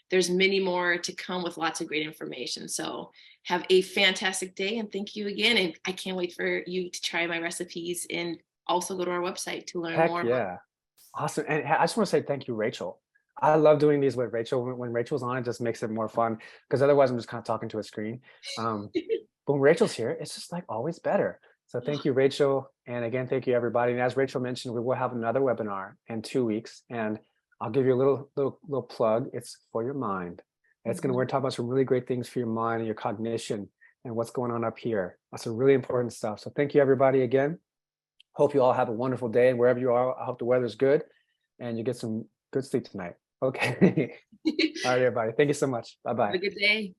there's many more to come with lots of great information. So have a fantastic day, and thank you again. And I can't wait for you to try my recipes, and also go to our website to learn more. Yeah. Awesome. And I just want to say thank you, Rachel. I love doing these with Rachel. When Rachel's on, it just makes it more fun, because otherwise I'm just kind of talking to a screen. But when Rachel's here, it's just like always better. So thank you, Rachel. And again, thank you, everybody. And as Rachel mentioned, we will have another webinar in 2 weeks. And I'll give you a little plug. It's for your mind. And we're talking about some really great things for your mind and your cognition and what's going on up here. That's some really important stuff. So thank you, everybody, again. Hope you all have a wonderful day. And wherever you are, I hope the weather's good and you get some good sleep tonight. Okay. All right, everybody. Thank you so much. Bye-bye. Have a good day.